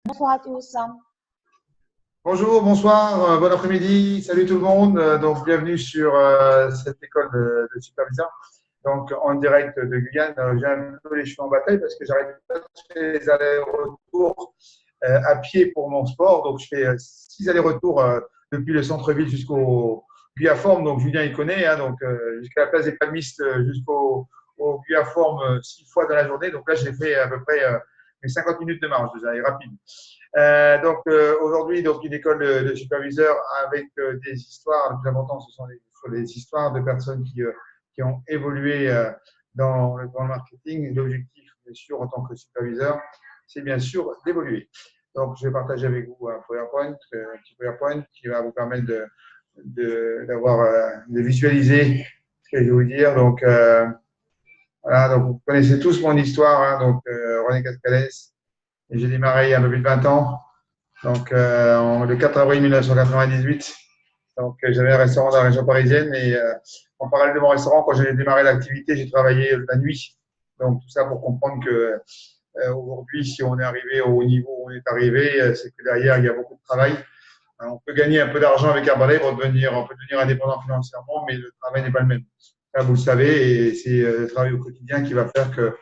Bonsoir à tous. Bonjour, bonsoir, bon après-midi, salut tout le monde. Donc, bienvenue sur cette école de supervision. Donc, en direct de Guyane, j'ai un peu les cheveux en bataille parce que j'arrête pas de faire les allers-retours à pied pour mon sport. Donc, je fais 6 allers-retours depuis le centre-ville jusqu'au Guyaforme. Donc, Julien, il connaît, hein, donc jusqu'à la place des Palmistes au Guyaforme 6 fois dans la journée. Donc là, j'ai fait à peu près mes 50 minutes de marche, déjà, et rapide. Aujourd'hui, donc une école de superviseurs avec des histoires. Le plus important, ce sont les histoires de personnes qui ont évolué dans le marketing. L'objectif, bien sûr, en tant que superviseur, c'est bien sûr d'évoluer. Donc, je vais partager avec vous un petit PowerPoint qui va vous permettre de visualiser ce que je vais vous dire. Donc, voilà, donc vous connaissez tous mon histoire, hein, donc René Cascales. Et j'ai démarré il y a un peu plus de 20 ans, donc le 4 avril 1998. Donc j'avais un restaurant dans la région parisienne et en parallèle de mon restaurant, quand j'ai démarré l'activité, j'ai travaillé la nuit. Donc tout ça pour comprendre que aujourd'hui, si on est arrivé au niveau où on est arrivé, c'est que derrière, il y a beaucoup de travail. On peut gagner un peu d'argent avec Herbalife, on peut devenir indépendant financièrement, mais le travail n'est pas le même. Ça, vous le savez, et c'est le travail au quotidien qui va faire que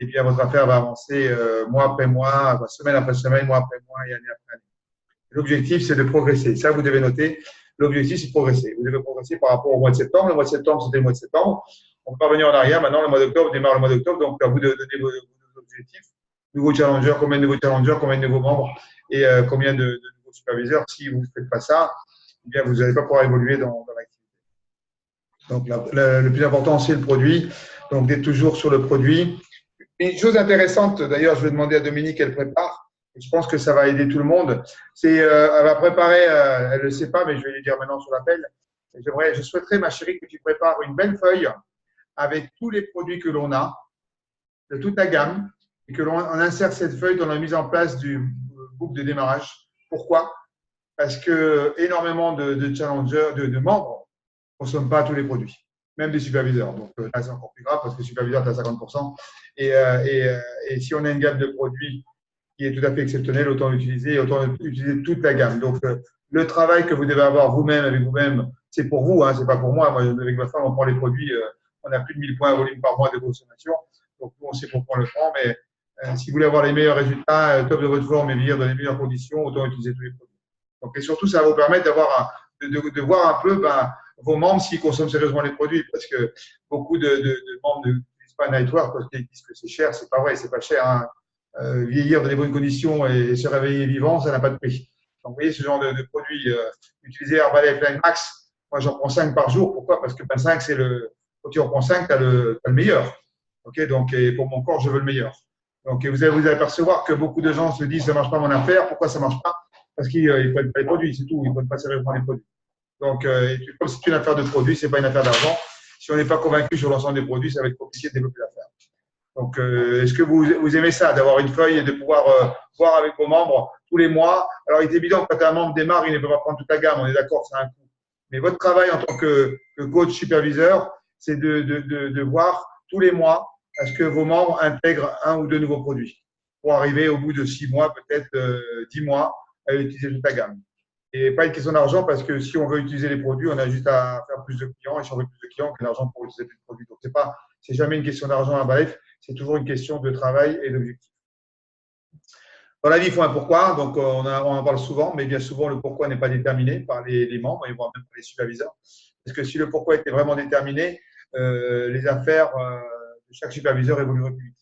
eh bien, votre affaire va avancer mois après mois, semaine après semaine, mois après mois et année après année. L'objectif, c'est de progresser. Ça, vous devez noter. L'objectif, c'est de progresser. Vous devez progresser par rapport au mois de septembre. Le mois de septembre, c'était le mois de septembre. On peut pas revenir en arrière. Maintenant, le mois d'octobre démarre le mois d'octobre. Donc, à vous de donner vos objectifs. Nouveaux challengers, combien de nouveaux challengers, combien de nouveaux membres et combien de nouveaux superviseurs. Si vous ne faites pas ça, eh bien, vous n'allez pas pouvoir évoluer dans l'activité. Donc, le plus important, c'est le produit. Donc, d'être toujours sur le produit. Une chose intéressante, d'ailleurs, je vais demander à Dominique qu'elle prépare. Je pense que ça va aider tout le monde. Elle va préparer, elle ne le sait pas, mais je vais lui dire maintenant sur l'appel. Je souhaiterais, ma chérie, que tu prépares une belle feuille avec tous les produits que l'on a, de toute la gamme, et que l'on insère cette feuille dans la mise en place du book de démarrage. Pourquoi? Parce que énormément de challengers, de membres, ne consomment pas tous les produits, même des superviseurs. Donc là, c'est encore plus grave parce que superviseur, tu as 50%. Et si on a une gamme de produits qui est tout à fait exceptionnelle, autant utiliser toute la gamme. Donc, le travail que vous devez avoir vous-même avec vous-même, c'est pour vous, hein, c'est pas pour moi. Moi, avec ma femme, on prend les produits, on a plus de 1000 points à volume par mois de consommation. Donc, nous, on sait pourquoi on le prend. Mais si vous voulez avoir les meilleurs résultats, top de votre forme et vivre dans les meilleures conditions, autant utiliser tous les produits. Donc, et surtout, ça va vous permettre de voir un peu vos membres s'ils consomment sérieusement les produits. Parce que beaucoup de membres n'utilisent pas Nightwear parce qu'ils disent que c'est cher. C'est pas vrai, c'est pas cher. Hein. Vieillir dans les bonnes conditions et se réveiller vivant, ça n'a pas de prix. Donc, vous voyez, ce genre de produit, utiliser Herbalife Line Max, moi j'en prends 5 par jour. Pourquoi? Parce que 5, c'est quand tu en prends 5, tu as le meilleur. Okay, donc, et pour mon corps, je veux le meilleur. Donc, vous allez vous apercevoir que beaucoup de gens se disent ça ne marche pas mon affaire. Pourquoi ça ne marche pas? Parce qu'ils ne prennent pas les produits, c'est tout. Ils ne prennent pas sérieusement les produits. Donc, comme c'est une affaire de produit, ce n'est pas une affaire d'argent. Si on n'est pas convaincu sur l'ensemble des produits, ça va être compliqué de développer l'affaire. Donc, est-ce que vous aimez ça, d'avoir une feuille et de pouvoir voir avec vos membres tous les mois? Alors, il est évident que quand un membre démarre, il ne peut pas prendre toute la gamme, on est d'accord, c'est un coût. Mais votre travail en tant que coach superviseur, c'est de voir tous les mois à ce que vos membres intègrent un ou deux nouveaux produits pour arriver au bout de 6 mois, peut-être 10 mois, à utiliser toute la gamme. Et pas une question d'argent parce que si on veut utiliser les produits, on a juste à faire plus de clients et si on veut plus de clients, que l'argent pour utiliser plus de produits. Donc, c'est jamais une question d'argent à bref, c'est toujours une question de travail et d'objectif. Dans la vie, il faut un pourquoi. Donc, on en parle souvent, mais bien souvent, le pourquoi n'est pas déterminé par les membres et voire même par les superviseurs. Parce que si le pourquoi était vraiment déterminé, les affaires de chaque superviseur évolueraient plus vite.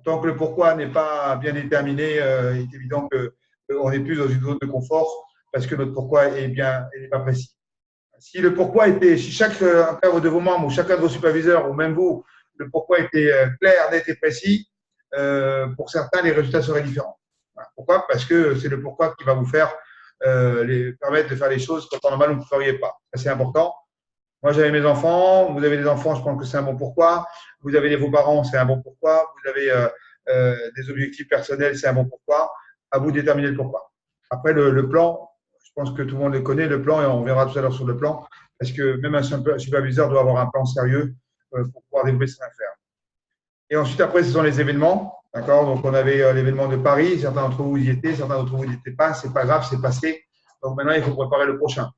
Tant que le pourquoi n'est pas bien déterminé, il est évident qu'on est plus dans une zone de confort parce que notre pourquoi n'est pas précis. Si le pourquoi était, si chaque de vos membres ou chacun de vos superviseurs ou même vous, le pourquoi était clair, net et précis, pour certains, les résultats seraient différents. Voilà. Pourquoi? Parce que c'est le pourquoi qui va vous faire permettre de faire les choses quand en normal vous ne feriez pas. C'est important. Moi, j'avais mes enfants. Vous avez des enfants, je pense que c'est un bon pourquoi. Vous avez vos parents, c'est un bon pourquoi. Vous avez des objectifs personnels, c'est un bon pourquoi. À vous de déterminer le pourquoi. Après, le plan, je pense que tout le monde le connaît, le plan, et on verra tout à l'heure sur le plan, parce que même un superviseur doit avoir un plan sérieux pour pouvoir développer son affaire. Et ensuite, après, ce sont les événements. D'accord? Donc, on avait l'événement de Paris. Certains d'entre vous y étaient, certains d'entre vous n'y étaient pas. C'est pas grave, c'est passé. Donc, maintenant, il faut préparer le prochain.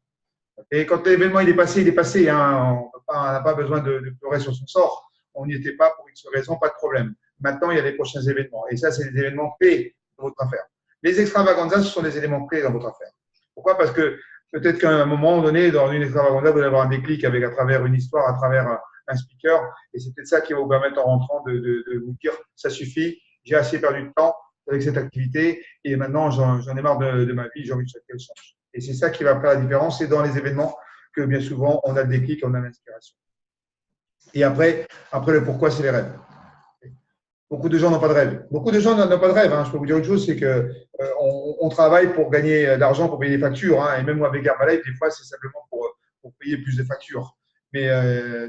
Et quand l'événement il est passé, il est passé. Hein. On n'a pas besoin de pleurer sur son sort. On n'y était pas pour X raison, pas de problème. Maintenant, il y a les prochains événements. Et ça, c'est les événements clés de votre affaire. Les extravaganzas, ce sont des éléments clés dans votre affaire. Pourquoi? Parce que peut-être qu'à un moment donné, dans une extravaganza, vous allez avoir un déclic avec, à travers une histoire, à travers un speaker. Et c'est peut-être ça qui va vous permettre en rentrant de vous dire, ça suffit, j'ai assez perdu de temps avec cette activité et maintenant, j'en ai marre de ma vie, j'ai envie de qu'elle change. Et c'est ça qui va faire la différence. C'est dans les événements que bien souvent, on a le déclic, on a l'inspiration. Et après le pourquoi, c'est les rêves. Beaucoup de gens n'ont pas de rêve. Beaucoup de gens n'ont pas de rêve. Hein. Je peux vous dire une chose, c'est que on travaille pour gagner de l'argent, pour payer des factures. Hein. Et même moi, avec Herbalife, des fois, c'est simplement pour payer plus de factures. Mais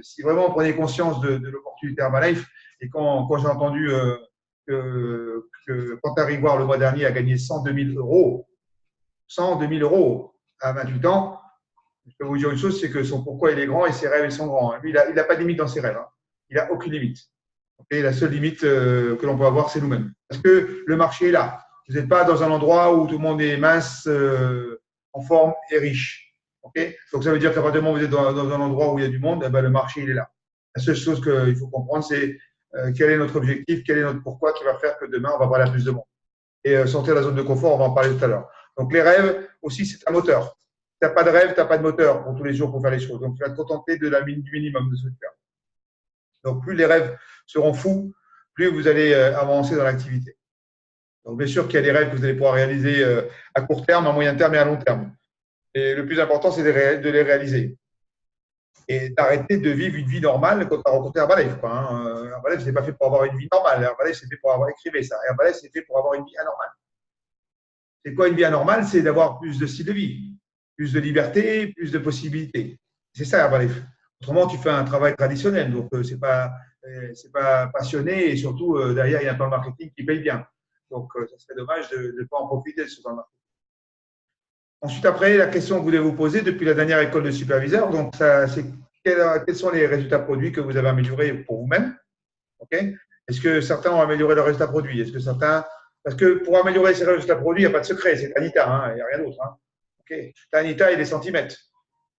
si vraiment on prenait conscience de l'opportunité Herbalife, et quand j'ai entendu que Quentin Rivoire, le mois dernier, a gagné 102 000 euros, 102 000 euros à 28 ans, je peux vous dire une chose, c'est que son pourquoi il est grand et ses rêves ils sont grands. Lui, il n'a pas de limite dans ses rêves. Hein. Il n'a aucune limite. Et la seule limite que l'on peut avoir, c'est nous-mêmes. Parce que le marché est là. Vous n'êtes pas dans un endroit où tout le monde est mince, en forme et riche. Okay, donc ça veut dire qu'à partir du moment où vous êtes dans un endroit où il y a du monde, eh ben, le marché il est là. La seule chose qu'il faut comprendre, c'est quel est notre objectif, quel est notre pourquoi qui va faire que demain, on va parler à plus de monde. Et sortir de la zone de confort, on va en parler tout à l'heure. Donc les rêves aussi, c'est un moteur. Tu n'as pas de rêve, tu n'as pas de moteur pour tous les jours pour faire les choses. Donc tu vas te contenter du minimum de ce que tu as. Donc plus les rêves seront fous, plus vous allez avancer dans l'activité. Donc bien sûr qu'il y a des rêves que vous allez pouvoir réaliser à court terme, à moyen terme et à long terme. Et le plus important, c'est de les réaliser. Et d'arrêter de vivre une vie normale quand tu as rencontré Herbalife. Herbalife, ce n'est pas fait pour avoir une vie normale. Herbalife, c'est fait pour avoir écrivé ça. Herbalife, c'est fait pour avoir une vie anormale. C'est quoi une vie anormale? C'est d'avoir plus de style de vie, plus de liberté, plus de possibilités. C'est ça Herbalife. Autrement, tu fais un travail traditionnel. Donc, c'est pas passionné et surtout, derrière, il y a un plan de marketing qui paye bien. Donc, ça serait dommage de ne pas en profiter de ce plan de marketing. Ensuite, après, la question que vous devez vous poser depuis la dernière école de superviseur, donc, c'est quels sont les résultats produits que vous avez améliorés pour vous-même? Okay. Est-ce que certains ont amélioré leurs résultats produits? Est-ce que certains… Parce que pour améliorer ses résultats produits, il n'y a pas de secret, c'est Anita, hein, il n'y a rien d'autre. Hein. Okay. Anita et les centimètres.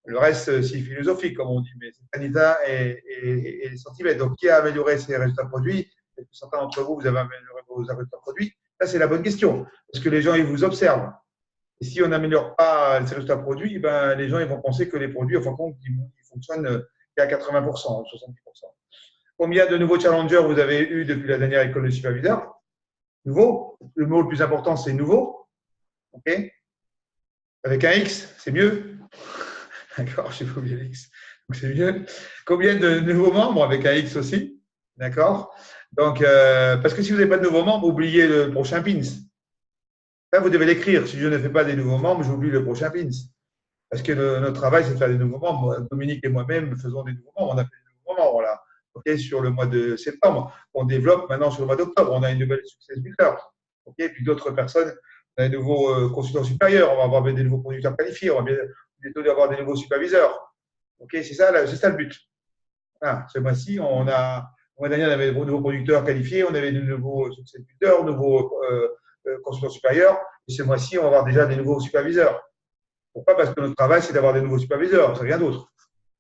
Le reste, c'est philosophique, comme on dit, mais c'est Anita et les centimètres. Donc, qui a amélioré ses résultats produits? Est-ce que certains d'entre vous, vous avez amélioré vos résultats produits? Ça, c'est la bonne question. Parce que les gens, ils vous observent. Et si on n'améliore pas ces résultats produits, ben, les gens ils vont penser que les produits, en fin de compte, ils fonctionnent qu'à 80%, 70%. Combien de nouveaux challengers vous avez eu depuis la dernière école de superviseur? Nouveau. Le mot le plus important, c'est nouveau. OK? Avec un X, c'est mieux. D'accord, j'ai pas oublié l'X. Donc, c'est mieux. Combien de nouveaux membres avec un X aussi? D'accord? Donc, parce que si vous n'avez pas de nouveaux membres, oubliez le prochain pins. Là, vous devez l'écrire. Si je ne fais pas des nouveaux membres, j'oublie le prochain pins. Parce que notre travail, c'est de faire des nouveaux membres. Dominique et moi-même faisons des nouveaux membres. On a fait des nouveaux membres là. Okay, sur le mois de septembre. On développe maintenant sur le mois d'octobre. On a une nouvelle success builder. Okay, puis d'autres personnes, on a des nouveaux consultants supérieurs. On va avoir des nouveaux producteurs qualifiés. On va bientôt avoir des nouveaux superviseurs. Okay, c'est ça le but. Voilà, ce mois-ci, le mois dernier, on avait de nouveaux producteurs qualifiés. On avait de nouveaux success builders, de nouveaux consultants supérieurs. Et ce mois-ci, on va avoir déjà des nouveaux superviseurs. Pourquoi? Parce que notre travail, c'est d'avoir des nouveaux superviseurs. C'est rien d'autre.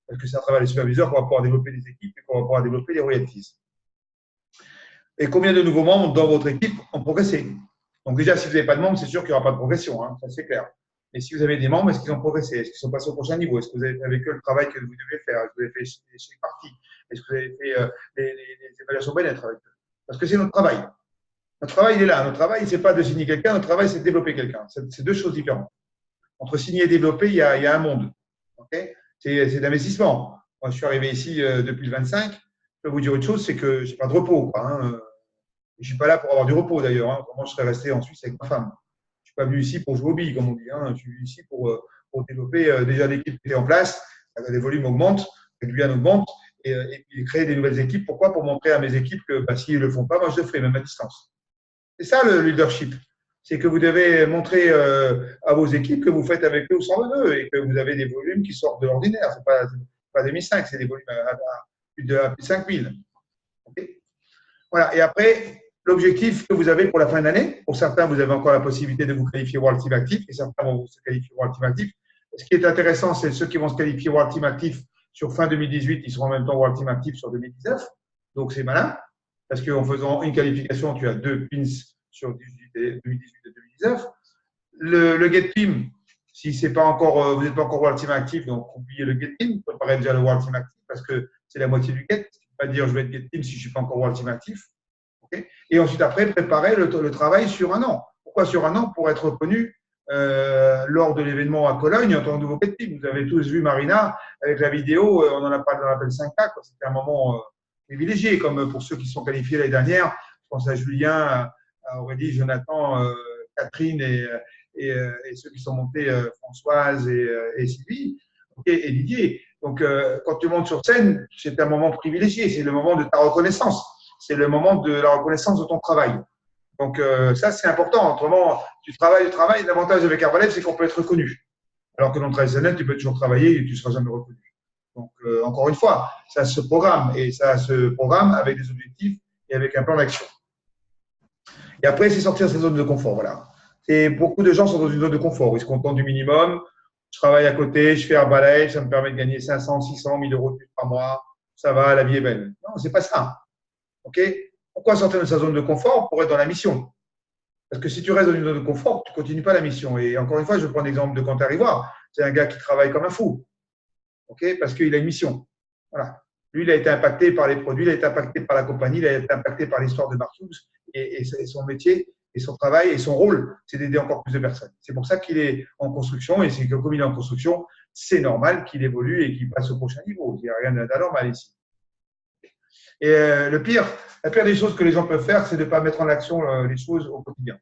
Parce que c'est à travers les superviseurs qu'on va pouvoir développer des équipes et qu'on va pouvoir développer les royalties. Et combien de nouveaux membres dans votre équipe ont progressé? Donc déjà, si vous n'avez pas de membres, c'est sûr qu'il n'y aura pas de progression, hein, ça c'est clair. Et si vous avez des membres, est-ce qu'ils ont progressé? Est-ce qu'ils sont passés au prochain niveau? Est-ce que vous avez fait avec eux le travail que vous devez faire? Est-ce que vous avez fait chez parties? Est-ce que vous avez fait les évaluations bien-être avec eux? Parce que c'est notre travail. Notre travail, il est là. Notre travail, ce n'est pas de signer quelqu'un, notre travail, c'est de développer quelqu'un. C'est deux choses différentes. Entre signer et développer, il y a un monde. Okay, c'est d'investissement. Moi, je suis arrivé ici depuis le 25. Je peux vous dire une chose, c'est que je n'ai pas de repos. Hein. Je ne suis pas là pour avoir du repos d'ailleurs. Hein. Comment je serais resté en Suisse avec ma femme? Je ne suis pas venu ici pour jouer au billes, comme on dit. Hein. Je suis venu ici pour développer déjà l'équipe qui est en place. Les volumes augmentent, les Guyane augmente, et puis créer des nouvelles équipes. Pourquoi? Pour montrer à mes équipes que bah, s'ils ne le font pas, moi je le ferai, même à distance. C'est ça le leadership. C'est que vous devez montrer à vos équipes que vous faites avec eux ou sans eux et que vous avez des volumes qui sortent de l'ordinaire. Ce n'est pas 2005, c'est des volumes à plus de 5000. Okay, voilà. Et après, l'objectif que vous avez pour la fin de l'année. Pour certains, vous avez encore la possibilité de vous qualifier World Team Actif et certains vont se qualifier World Team Actif. Ce qui est intéressant, c'est ceux qui vont se qualifier World Team Actif sur fin 2018, ils seront en même temps World Team Actif sur 2019. Donc, c'est malin parce qu'en faisant une qualification, tu as 2 pins sur 2018 et 2019. Le Get Team, si c'est pas encore, vous n'êtes pas encore World Team Actif, donc oubliez le Get Team, préparez déjà le World Team Actif parce que c'est la moitié du Get. Pas dire je vais être Get Team si je ne suis pas encore World Team Actif. Okay, et ensuite, après, préparer le travail sur un an. Pourquoi sur un an? Pour être reconnu lors de l'événement à Cologne en tant que nouveau Get Team. Vous avez tous vu Marina avec la vidéo, on en a parlé dans l'appel 5K. C'était un moment privilégié, comme pour ceux qui sont qualifiés l'année dernière. Je pense à Julien, à Aurélie, Jonathan, Catherine et ceux qui sont montés, Françoise et Sylvie, okay, et Didier. Donc, quand tu montes sur scène, c'est un moment privilégié. C'est le moment de ta reconnaissance. C'est le moment de la reconnaissance de ton travail. Donc, ça, c'est important. Autrement, tu travailles. L'avantage avec Herbalife, c'est qu'on peut être reconnu. Alors que dans le traditionnel, tu peux toujours travailler et tu ne seras jamais reconnu. Donc, encore une fois, ça se programme. Et ça se programme avec des objectifs et avec un plan d'action. Et après, c'est sortir de sa zone de confort. Voilà. Et beaucoup de gens sont dans une zone de confort. Ils se contentent du minimum. Je travaille à côté, je fais Herbalife, ça me permet de gagner 500, 600, 1000 euros de plus par mois. Ça va, la vie est belle. Non, c'est pas ça. OK? Pourquoi sortir de sa zone de confort? Pour être dans la mission. Parce que si tu restes dans une zone de confort, tu ne continues pas la mission. Et encore une fois, je prends l'exemple de Quentin Rivoire. C'est un gars qui travaille comme un fou. OK? Parce qu'il a une mission. Voilà. Lui, il a été impacté par les produits, il a été impacté par la compagnie, il a été impacté par l'histoire de Martous et son métier. Et son travail et son rôle, c'est d'aider encore plus de personnes. C'est pour ça qu'il est en construction et c'est que comme il est en construction, c'est normal qu'il évolue et qu'il passe au prochain niveau. Il n'y a rien d'anormal ici. Et la pire des choses que les gens peuvent faire, c'est de ne pas mettre en action les choses au quotidien.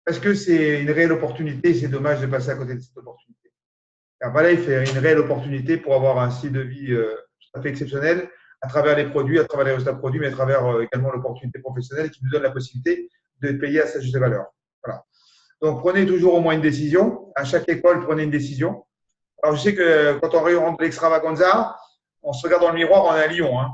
Parce que c'est une réelle opportunité, c'est dommage de passer à côté de cette opportunité. Herbalife est une réelle opportunité pour avoir un style de vie tout à fait exceptionnel à travers les produits, à travers les résultats produits, mais à travers également l'opportunité professionnelle qui nous donne la possibilité de payer à sa juste valeur. Voilà. Donc, prenez toujours au moins une décision. À chaque école, prenez une décision. Alors, je sais que quand on rentre de l'extravaganza, on se regarde dans le miroir, on est à Lyon. Hein.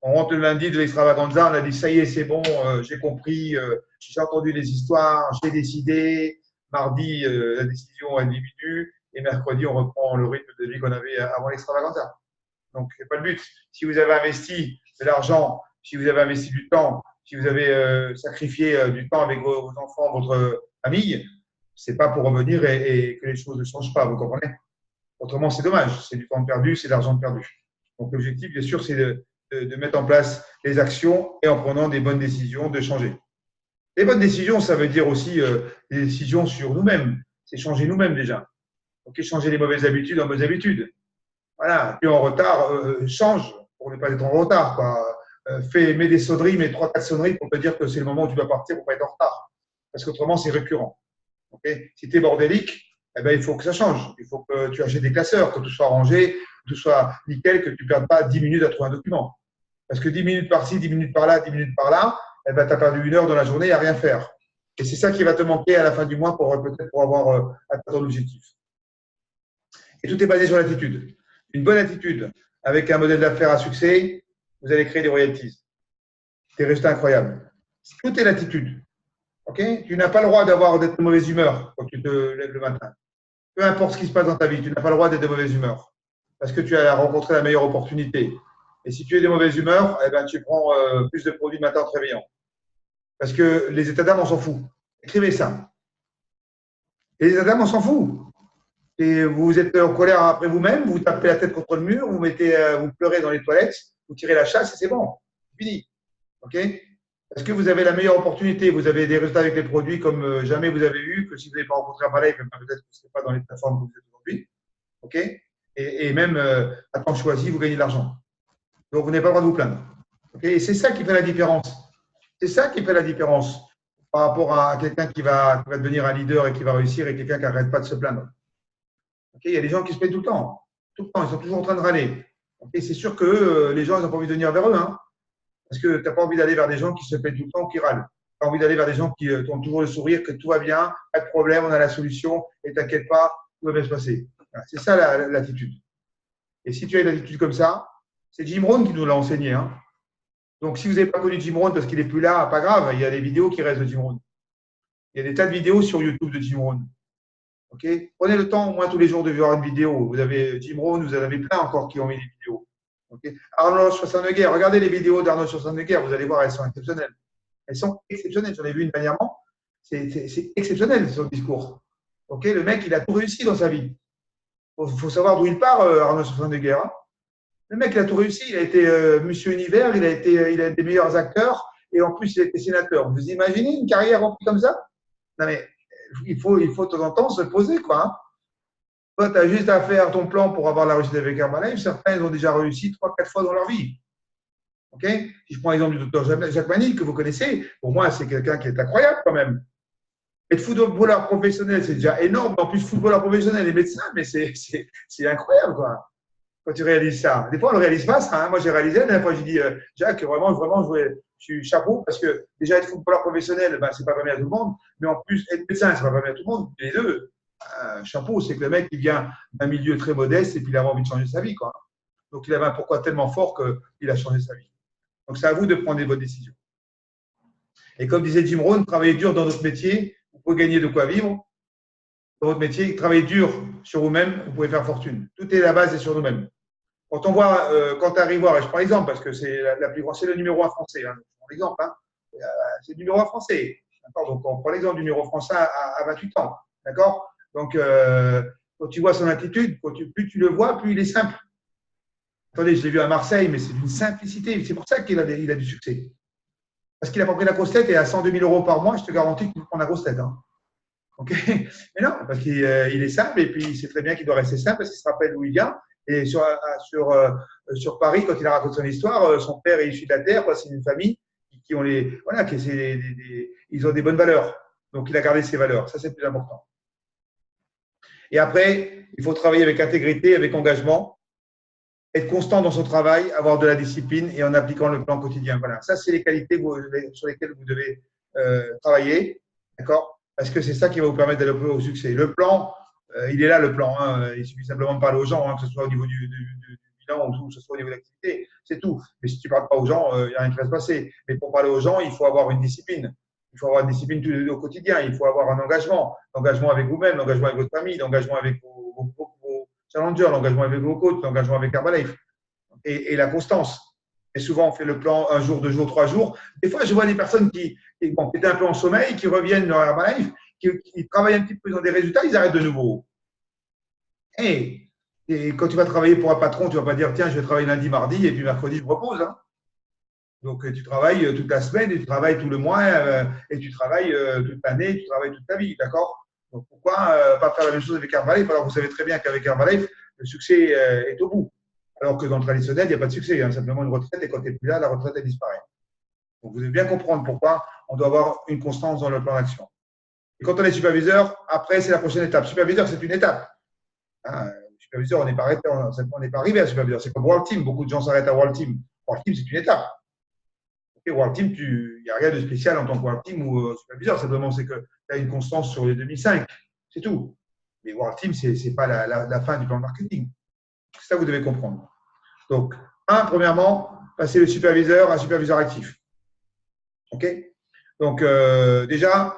On rentre le lundi de l'extravaganza, on a dit ça y est, c'est bon, j'ai compris, j'ai entendu les histoires, j'ai décidé. Mardi, la décision est diminue et mercredi, on reprend le rythme de vie qu'on avait avant l'extravaganza. Donc, ce n'est pas le but. Si vous avez investi de l'argent, si vous avez investi du temps, si vous avez sacrifié du temps avec vos enfants, votre famille, ce n'est pas pour revenir et que les choses ne changent pas, vous comprenez? Autrement, c'est dommage. C'est du temps perdu, c'est de l'argent perdu. Donc, l'objectif, bien sûr, c'est de mettre en place les actions et en prenant des bonnes décisions, de changer. Les bonnes décisions, ça veut dire aussi des décisions sur nous-mêmes. C'est changer nous-mêmes déjà. Donc, changer les mauvaises habitudes en bonnes habitudes. Voilà, tu es en retard, change pour ne pas être en retard. Quoi. Mets des sonneries, mets 3-4 sonneries pour te dire que c'est le moment où tu dois partir pour ne pas être en retard. Parce qu'autrement, c'est récurrent. Okay, si tu es bordélique, eh ben, il faut que ça change. Il faut que tu achètes des classeurs, que tout soit rangé, que tout soit nickel, que tu ne perdes pas 10 minutes à trouver un document. Parce que 10 minutes par-ci, 10 minutes par-là, 10 minutes par-là, eh ben, tu as perdu 1 heure dans la journée à rien faire. Et c'est ça qui va te manquer à la fin du mois peut-être pour avoir atteint ton objectif. Et tout est basé sur l'attitude. Une bonne attitude avec un modèle d'affaires à succès, vous allez créer des royalties. Des résultats incroyables. Tout est l'attitude. Okay, tu n'as pas le droit d'être de mauvaise humeur quand tu te lèves le matin. Peu importe ce qui se passe dans ta vie, tu n'as pas le droit d'être de mauvaise humeur. Parce que tu as rencontré la meilleure opportunité. Et si tu es de mauvaise humeur, eh ben, tu prends plus de produits le matin en te réveillant. Parce que les états d'âme, on s'en fout. Écrivez ça. Et les états d'âme, on s'en fout. Et vous êtes en colère après vous-même, vous tapez la tête contre le mur, vous pleurez dans les toilettes, vous tirez la chasse et c'est bon. Fini. OK? Parce que vous avez la meilleure opportunité, vous avez des résultats avec les produits comme jamais vous avez eu, que si vous n'avez pas rencontré Herbalife, peut-être que vous ne serez pas dans les plateformes que vous êtes aujourd'hui. OK? Et même à temps choisi, vous gagnez de l'argent. Donc, vous n'avez pas le droit de vous plaindre. Okay? Et c'est ça qui fait la différence. C'est ça qui fait la différence par rapport à quelqu'un qui va devenir un leader et qui va réussir et quelqu'un qui n'arrête pas de se plaindre. Okay? Il y a des gens qui se plaignent tout le temps. Tout le temps, ils sont toujours en train de râler. Okay? C'est sûr que les gens, ils n'ont pas envie de venir vers eux. Hein? Parce que tu n'as pas envie d'aller vers des gens qui se plaignent tout le temps ou qui râlent. Tu as envie d'aller vers des gens qui ont toujours le sourire, que tout va bien, pas de problème, on a la solution, et t'inquiète pas, tout va bien se passer. Voilà, c'est ça l'attitude. Et si tu as une attitude comme ça, c'est Jim Rohn qui nous l'a enseigné. Hein. Donc, si vous n'avez pas connu Jim Rohn parce qu'il n'est plus là, pas grave, il y a des vidéos qui restent de Jim Rohn. Il y a des tas de vidéos sur YouTube de Jim Rohn. Okay, prenez le temps au moins tous les jours de voir une vidéo. Vous avez Jim Rohn, vous en avez plein encore qui ont mis des vidéos. Okay. Arnold Schwarzenegger, regardez les vidéos d'Arnold Schwarzenegger, vous allez voir, elles sont exceptionnelles. Elles sont exceptionnelles. J'en ai vu une dernièrement. C'est exceptionnel son discours. Okay, le mec, il a tout réussi dans sa vie. Il faut savoir d'où il part, Arnold Schwarzenegger. Hein. Le mec, il a tout réussi. Il a été Monsieur Univers, il a un des meilleurs acteurs et en plus, il a été sénateur. Vous imaginez une carrière remplie comme ça? Non, mais il faut de temps en temps se poser, quoi. Hein. Toi, tu as juste à faire ton plan pour avoir la réussite avec Herbalife. Certains, ils ont déjà réussi 3-4 fois dans leur vie. Okay, si je prends l'exemple du docteur Jacques Manil, que vous connaissez, pour moi, c'est quelqu'un qui est incroyable quand même. Être footballeur professionnel, c'est déjà énorme. En plus, footballeur professionnel et médecin, mais c'est incroyable, quoi. Quand tu réalises ça. Des fois, on ne le réalise pas, ça. Hein. Moi, j'ai réalisé. La dernière fois, j'ai dit, Jacques, vraiment, je suis chapeau parce que déjà, être footballeur professionnel, ben, ce n'est pas permis à tout le monde. Mais en plus, être médecin, ce n'est pas permis à tout le monde. Les deux, chapeau, c'est que le mec, il vient d'un milieu très modeste et puis il avait envie de changer sa vie, quoi. Donc, il avait un pourquoi tellement fort qu'il a changé sa vie. Donc, c'est à vous de prendre des bonnes décisions. Et comme disait Jim Rohn, travaillez dur dans notre métier, vous pouvez gagner de quoi vivre. Dans votre métier, travaillez dur sur vous-même, vous pouvez faire fortune. Tout est la base, c'est sur nous-mêmes. Quand on voit, quand tu arrives voir, et je prends l'exemple parce que c'est la plus grande, c'est le numéro 1 français. Hein, je prends l'exemple, hein, c'est le numéro 1 français. Donc, on prend l'exemple du numéro français à 28 ans. D'accord. Donc, quand tu vois son attitude, plus tu le vois, plus il est simple. Attendez, je l'ai vu à Marseille, mais c'est d'une simplicité. C'est pour ça qu'il a du succès. Parce qu'il n'a pas pris la grosse tête et à 102 000 € par mois, je te garantis qu'il prend la grosse tête. Hein. Okay, mais non, parce qu'il est simple et puis il sait très bien qu'il doit rester simple parce qu'il se rappelle d'où il vient. Et sur Paris, quand il a raconté son histoire, son père est issu de la terre, c'est une famille qui ont ils ont des bonnes valeurs. Donc il a gardé ses valeurs. Ça, c'est le plus important. Et après, il faut travailler avec intégrité, avec engagement, être constant dans son travail, avoir de la discipline et en appliquant le plan quotidien. Voilà, ça, c'est les qualités sur lesquelles vous devez travailler. D'accord? Parce que c'est ça qui va vous permettre d'aller au succès. Le plan, il est là, le plan. Hein. Il suffit simplement de parler aux gens, hein, que ce soit au niveau du bilan ou que ce soit au niveau de l'activité. C'est tout. Mais si tu ne parles pas aux gens, il n'y a rien qui va se passer. Mais pour parler aux gens, il faut avoir une discipline. Il faut avoir une discipline au quotidien. Il faut avoir un engagement. L'engagement avec vous-même, l'engagement avec votre famille, l'engagement avec vos challengers, l'engagement avec vos coachs, l'engagement avec Herbalife. Et la constance. Et souvent, on fait le plan 1 jour, 2 jours, 3 jours. Des fois, je vois des personnes qui étaient un peu en sommeil, qui reviennent dans Herbalife, qui travaillent un petit peu dans des résultats, ils arrêtent de nouveau. Et quand tu vas travailler pour un patron, tu ne vas pas dire, tiens, je vais travailler lundi, mardi, et puis mercredi, je me repose. Hein. Donc, tu travailles toute la semaine, et tu travailles tout le mois, et tu travailles toute l'année, tu travailles toute ta vie. D'accord? Donc, pourquoi pas faire la même chose avec Herbalife? Alors, vous savez très bien qu'avec Herbalife, le succès est au bout. Alors que dans le traditionnel, il n'y a pas de succès. Il y a simplement une retraite, et quand tu n'es plus là, la retraite, elle disparaît. Donc, vous devez bien comprendre pourquoi on doit avoir une constance dans le plan d'action. Et quand on est superviseur, après, c'est la prochaine étape. Superviseur, c'est une étape. Hein, superviseur, on n'est pas arrivé à superviseur. C'est comme World Team. Beaucoup de gens s'arrêtent à World Team. World Team, c'est une étape. Okay, World Team, il n'y a rien de spécial en tant que World Team ou superviseur. Simplement, c'est que tu as une constance sur les 2005. C'est tout. Mais World Team, ce n'est pas la fin du plan de marketing. C'est ça que vous devez comprendre. Donc, premièrement, passer le superviseur à un superviseur actif. OK? Donc, déjà,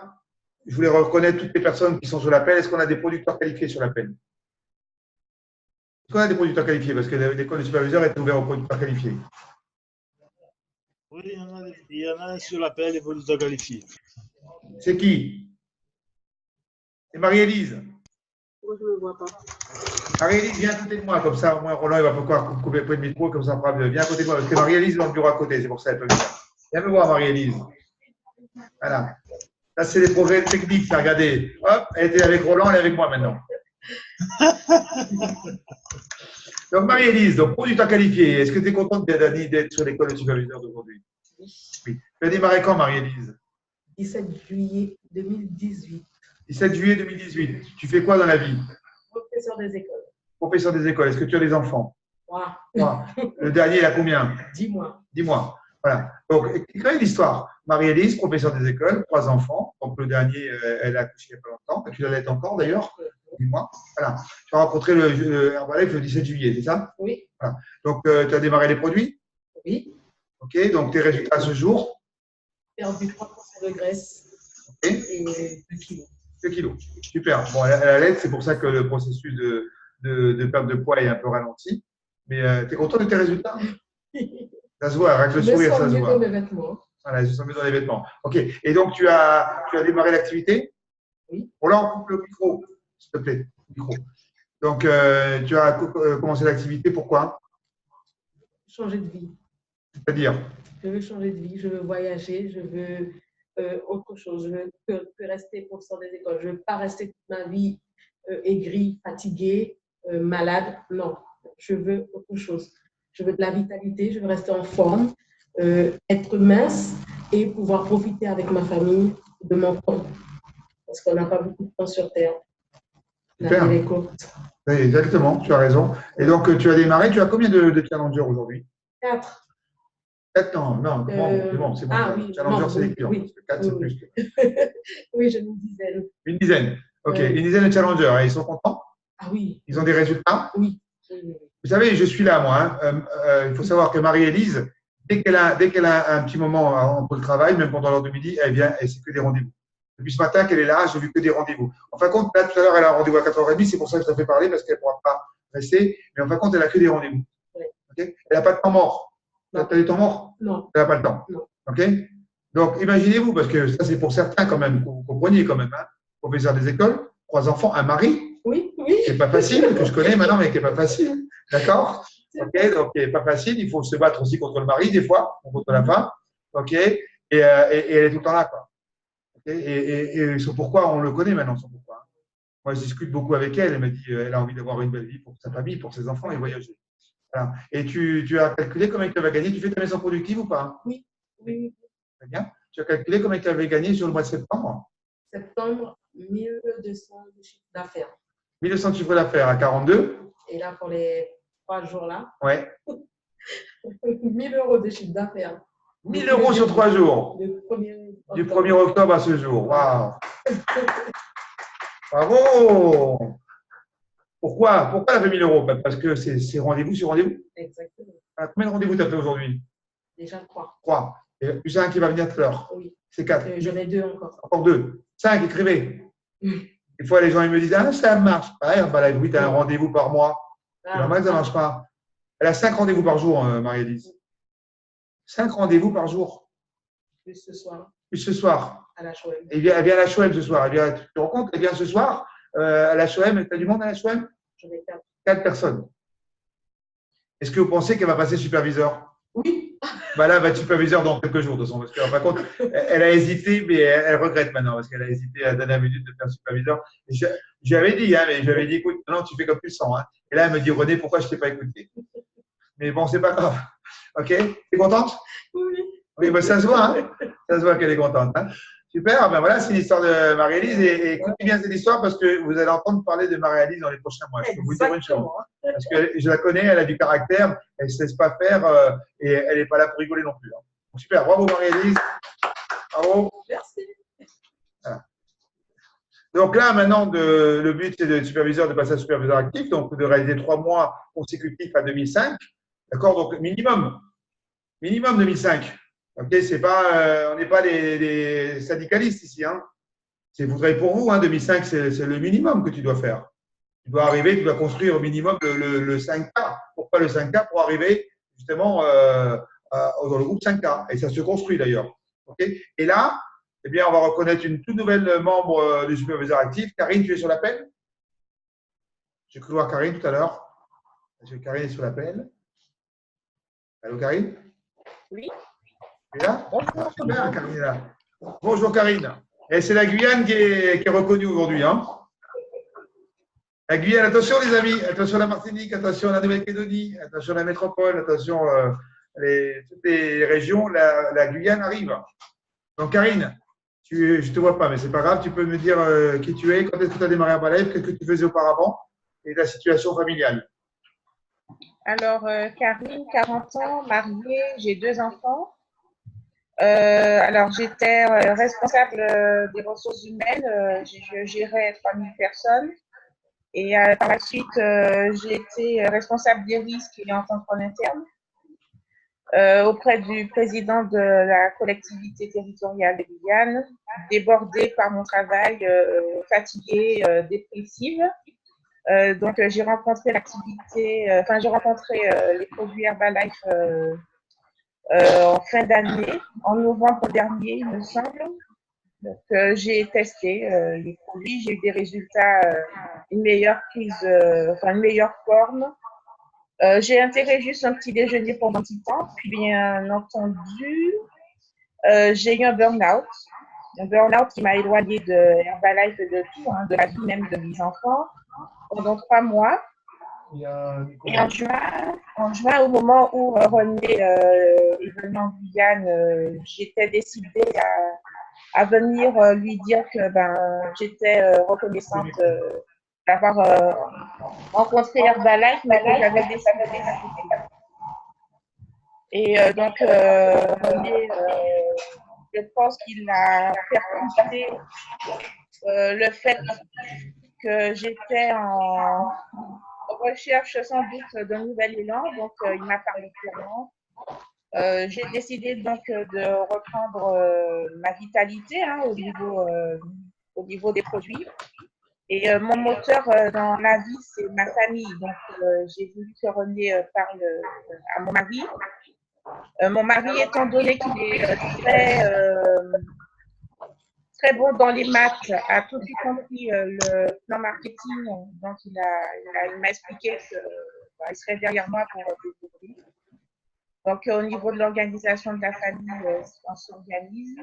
je voulais reconnaître toutes les personnes qui sont sur l'appel. Est-ce qu'on a des producteurs qualifiés sur l'appel? Est-ce qu'on a des producteurs qualifiés? Parce que l'école de superviseur est ouverte aux producteurs qualifiés. Oui, il y en a sur l'appel des producteurs qualifiés. C'est qui? C'est Marie-Élise. Moi, je ne le vois pas. Marie-Élise, viens à côté de moi, comme ça, au moins Roland il va pouvoir couper le micro, comme ça, viens à côté de moi, parce que Marie-Élise est dans le bureau à côté, c'est pour ça qu'elle peut venir. Viens me voir, Marie-Élise. Voilà. Ça, c'est les progrès techniques, ça, regardez. Hop, elle était avec Roland, elle est avec moi maintenant. Donc, Marie-Élise, donc, producteur qualifié, est-ce que tu es contente d'être sur l'école de superviseur d'aujourd'hui? Oui. Tu as démarré quand, Marie-Élise? 17 juillet 2018. 17 juillet 2018. Tu fais quoi dans la vie? Professeur des écoles. Professeur des écoles. Est-ce que tu as des enfants? Wow. Le dernier, il a combien? 10 mois. 10 mois. Voilà. Donc, écrivez l'histoire. Marie-Élise, professeure des écoles, 3 enfants. Donc, le dernier, elle a accouché il n'y a pas longtemps. Tu l'allaites encore, d'ailleurs? 10 mois. Voilà. Tu as rencontré le Herbalife le 17 juillet, c'est ça? Oui. Voilà. Donc, tu as démarré les produits? Oui. OK, donc tes résultats à ce jour? Perdu 3% de graisse OK, et 2 kilos. 2 kilos. Super. Bon, elle allait, c'est pour ça que le processus de perte de poids est un peu ralenti. Mais tu es content de tes résultats? Ça se voit, avec le sourire, ça se Je me sens mieux voit. dans mes vêtements. Voilà, je sens mieux dans les vêtements. OK. Et donc, tu as démarré l'activité? Oui. Bon, là, on coupe le micro, s'il te plaît. Micro. Donc, tu as commencé l'activité, pourquoi? Changer de vie. C'est-à-dire? Je veux changer de vie, je veux voyager, je veux autre chose. Je veux que rester professeur des écoles. Je ne veux pas rester toute ma vie aigrie, fatiguée, malade. Non, je veux autre chose. Je veux de la vitalité, je veux rester en forme, être mince et pouvoir profiter avec ma famille de mon temps. Parce qu'on n'a pas beaucoup de temps sur Terre. La Super. vie est courte. Oui, exactement, tu as raison. Et donc, tu as démarré, tu as combien de challengers aujourd'hui? 4. 4 ans, non, bon, c'est bon. Ah oui, Challenger, c'est les clients. oui, 4, c'est oui. plus. Oui, j'ai une dizaine. Une dizaine. OK, Oui. une dizaine de challengers. Et ils sont contents? Ah oui. Ils ont des résultats? Oui. Vous savez, je suis là, moi. Hein. Il faut savoir que Marie-Élise, dès qu'elle a un petit moment entre le travail, même pendant l'heure de midi, elle vient et c'est que des rendez-vous. Depuis ce matin qu'elle est là, j'ai vu que des rendez-vous. En fin de compte, là, tout à l'heure, elle a un rendez-vous à 4h30, c'est pour ça que je t'ai fait parler, parce qu'elle ne pourra pas rester. Mais en fin de compte, elle a que des rendez-vous. Oui. Okay, elle n'a pas de temps mort. Tu as des temps morts? Non. Elle n'a pas le temps. Non. OK? Donc, imaginez-vous, parce que ça, c'est pour certains quand même, vous compreniez quand même, hein, professeur des écoles, 3 enfants, un mari. Oui, oui. C'est pas facile, que je connais maintenant, mais qui n'est pas facile. D'accord? OK, donc, il n'est pas facile. Il faut se battre aussi contre le mari, des fois, ou contre la femme. OK? Et elle est tout le temps là, quoi. Okay, et son pourquoi, on le connaît maintenant, son pourquoi. Moi, je discute beaucoup avec elle. Elle m'a dit qu'elle a envie d'avoir une belle vie pour sa famille, pour ses enfants et voyager. Voilà. Et tu as calculé combien tu avais gagné? Tu fais ta maison productive ou pas? Oui, oui. Très bien. Tu as calculé combien tu avais gagné sur le mois de septembre? Septembre, 1200 de chiffre d'affaires. 1200 de chiffre d'affaires à 42. Et là, pour les 3 jours-là, Ouais. 1000 euros de chiffre d'affaires. 1000 euros sur 3 jours. Du 1er octobre à ce jour. Waouh! Bravo! Pourquoi elle a fait 1000 euros? Parce que c'est rendez-vous sur rendez-vous. Exactement. Combien de rendez-vous tu as fait aujourd'hui? Déjà 3. 3. Et plus un qui va venir tout à l'heure. Oui. C'est 4. J'en ai 2 encore. Encore 2. 5, écrivez. Des fois, les gens ils me disent ah, ça marche pas. Bah, oui, tu as un rendez-vous par mois. C'est normal que ça ne marche pas. Elle a 5 rendez-vous par jour, Marie-Élise. 5 rendez-vous par jour. Plus ce soir. Plus ce soir. À la Shoem. Elle vient à la Shoem ce soir. Tu te rends compte? Elle vient ce soir à la Shoem. Tu as du monde à la Shoem? J'en ai 4. 4 personnes. Est-ce que vous pensez qu'elle va passer superviseur? Oui. Bah là, elle va être superviseur dans quelques jours, de toute façon. Parce qu'en fin de compte, elle a hésité, mais elle regrette maintenant, parce qu'elle a hésité à la dernière minute de faire superviseur. J'avais dit, hein, mais j'avais dit, écoute, non, tu fais comme tu le sens. Hein. Et là, elle me dit, René, pourquoi je ne t'ai pas écouté? Mais bon, c'est pas grave. OK? Tu es contente? Oui. Oui, bah, ça se voit, hein? Ça se voit qu'elle est contente. Hein? Super, ben voilà, c'est l'histoire de Marie-Élise. Et écoutez bien cette histoire parce que vous allez entendre parler de Marie-Élise dans les prochains mois. Je peux vous dire une chose. Parce que je la connais, elle a du caractère, elle ne se laisse pas faire et elle n'est pas là pour rigoler non plus. Hein. Donc, super, bravo Marie-Élise. Bravo. Merci. Voilà. Donc là, maintenant, le but, c'est de superviseur de passer à superviseur actif, donc de réaliser 3 mois consécutifs à 2005. D'accord? Donc, minimum 2005. Ok, c'est pas, on n'est pas des syndicalistes ici. Hein. Vous travaillez pour vous. Hein, 2005, c'est le minimum que tu dois faire. Tu dois arriver, tu dois construire au minimum le 5K. Pourquoi le 5K? Pour arriver justement dans le groupe 5K. Et ça se construit d'ailleurs. Okay, et là, eh bien, on va reconnaître une toute nouvelle membre du superviseur actif. Karine, tu es sur l'appel? J'ai cru voir Karine tout à l'heure. Est-ce que Karine est sur l'appel? Allô, Karine? Oui. Tu es là? Bonjour. Super, Karine est là. Bonjour, Karine. Et c'est la Guyane qui est reconnue aujourd'hui. Hein. La Guyane, attention les amis, attention la Martinique, attention la Nouvelle-Calédonie, attention la métropole, attention toutes les régions, la Guyane arrive. Donc, Karine, je ne te vois pas, mais ce n'est pas grave, tu peux me dire qui tu es, quand est-ce que tu as démarré à Balève, qu'est-ce que tu faisais auparavant et ta situation familiale. Alors, Karine, 40 ans, mariée, j'ai 2 enfants. Alors, j'étais responsable des ressources humaines, je gérais 3000 personnes. Et par la suite, j'ai été responsable des risques et en contrôle interne. auprès du président de la collectivité territoriale de Guyane, débordée par mon travail, fatiguée, dépressive. Donc, j'ai rencontré j'ai rencontré les produits Herbalife en fin d'année, en novembre dernier, il me semble. Donc, j'ai testé les produits, j'ai eu des résultats, une meilleure prise, une meilleure forme. J'ai intégré juste un petit déjeuner pendant un petit temps, puis bien entendu, j'ai eu un burn-out. Un burn-out qui m'a éloigné de Herbalife et de tout, de la vie même de mes enfants, pendant 3 mois. Et en juin, au moment où René est venu en Guyane, j'étais décidée à venir lui dire que j'étais reconnaissante d'avoir rencontré Herbalife, mais que j'avais décidé d'arrêter. Et donc, René, je pense qu'il a percuté le fait que j'étais en recherche sans doute d'un nouvel élan, donc il m'a parlé clairement. J'ai décidé donc de reprendre ma vitalité au niveau des produits. Et mon moteur dans la vie, c'est ma famille. Donc, j'ai voulu que René parle à mon mari. Mon mari, étant donné qu'il est très bon dans les maths, a tout compris le plan marketing. Donc, il m'a expliqué qu'il serait derrière moi pour développer. Donc, au niveau de l'organisation de la famille, on s'organise.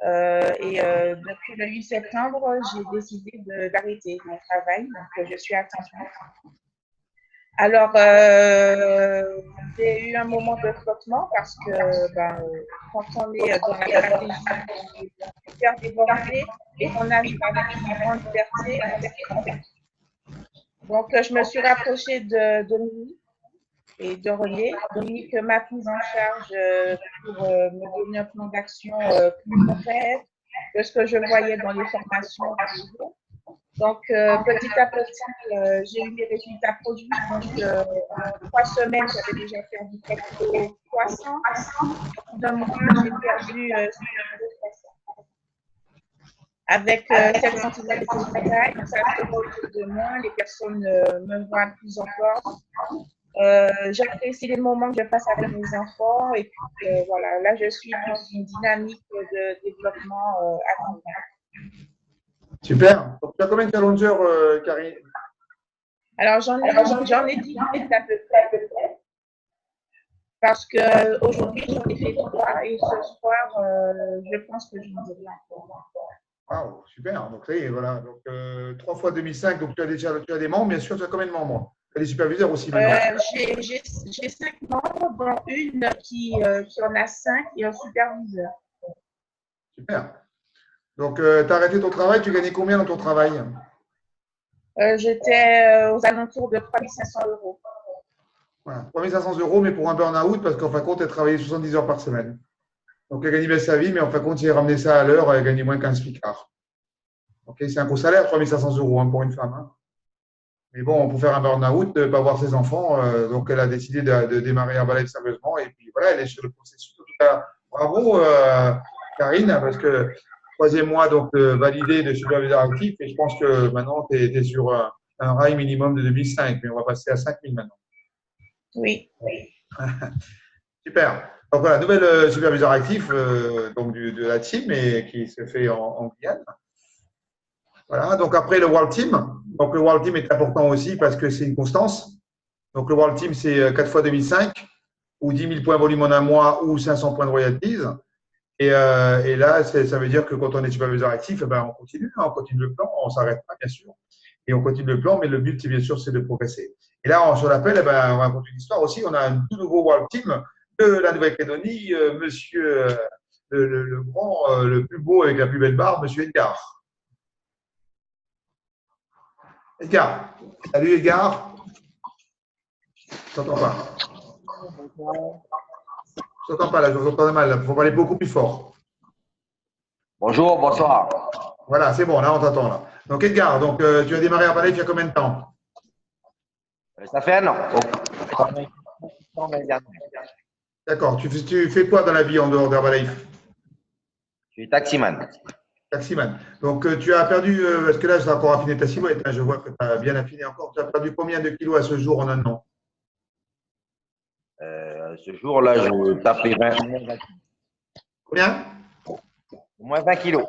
Depuis le 8 septembre, j'ai décidé d'arrêter mon travail. Donc, je suis à temps plein. Alors, j'ai eu un moment de flottement parce que quand on est dans la stratégie de faire déborder et qu'on arrive avec une grande liberté, donc je me suis rapprochée de Dominique et de René. Dominique m'a prise en charge pour me donner un plan d'action plus concret que ce que je voyais dans les formations. Donc, petit à petit, j'ai eu les résultats produits. Donc, en 3 semaines, j'avais déjà perdu presque 300. D'un mois, j'ai perdu 300. Avec cette sentinelle de travail, ça se voit autour de moi, les personnes me voient plus encore. J'apprécie les moments que je passe avec mes enfants. Et puis, voilà, là, je suis dans une dynamique de développement à temps plein. Super. Donc, tu as combien de challengers, Karine? Alors, j'en ai 18 à peu près. Parce qu'aujourd'hui, j'en ai fait 3 et ce soir, je pense que je n'en ai encore. Wow, super. Donc, ça y est, voilà. Donc, 3 fois 2005. Donc, tu as des membres, bien sûr. Tu as combien de membres? Tu as des superviseurs aussi maintenant? J'ai 5 membres, dont une qui en a 5 et un superviseur. Super. Donc, tu as arrêté ton travail. Tu gagnais combien dans ton travail? J'étais aux alentours de 3 500 €. Voilà, 3 500 €, mais pour un burn-out, parce qu'en fin de compte, elle travaillait 70 heures par semaine. Donc, elle gagnait bien sa vie, mais en fin de compte, si elle ramenait ça à l'heure, elle gagnait moins qu'un SMICard. Okay, c'est un gros salaire, 3 500 € pour une femme. Hein. Mais bon, pour faire un burn-out, ne pas voir ses enfants, donc elle a décidé de démarrer Herbalife sérieusement. Et puis voilà, elle est sur le processus. En tout cas, bravo, Karine, parce que 3e mois donc validé de superviseur actif. Et je pense que maintenant, tu es sur un rail minimum de 2005, mais on va passer à 5000 maintenant. Oui. Super. Donc voilà, nouvelle superviseur actif donc de la team et qui se fait en Guyane. Voilà, donc après le World Team. Donc le World Team est important aussi parce que c'est une constance. Donc le World Team, c'est 4 fois 2005 ou 10 000 points volume en un mois ou 500 points de royalties. Et là, ça veut dire que quand on est superviseur actif, on continue le plan, on ne s'arrête pas, bien sûr. Et on continue le plan, mais le but, bien sûr, c'est de progresser. Et là, sur l'appel, on raconte une histoire aussi. On a un tout nouveau World Team de la Nouvelle-Calédonie, monsieur le grand, le plus beau avec la plus belle barbe, monsieur Edgar. Edgar. Salut Edgar. Je t'entends pas. Je t'entends pas là, je vous entends mal. Il faut parler beaucoup plus fort. Bonjour, bonsoir. Voilà, c'est bon, là on t'entend là. Donc Edgar, donc, tu as démarré à Herbalife il y a combien de temps? Ça fait un an. D'accord. Tu fais quoi dans la vie en dehors d'Herbalife? Je suis taximan. Taximan. Donc, tu as perdu, parce que là, j'ai encore affiné ta silhouette, hein, je vois que tu as bien affiné encore. Tu as perdu combien de kilos à ce jour en un an? Ce jour-là, je tapais 20, Combien? moins 20 kilos.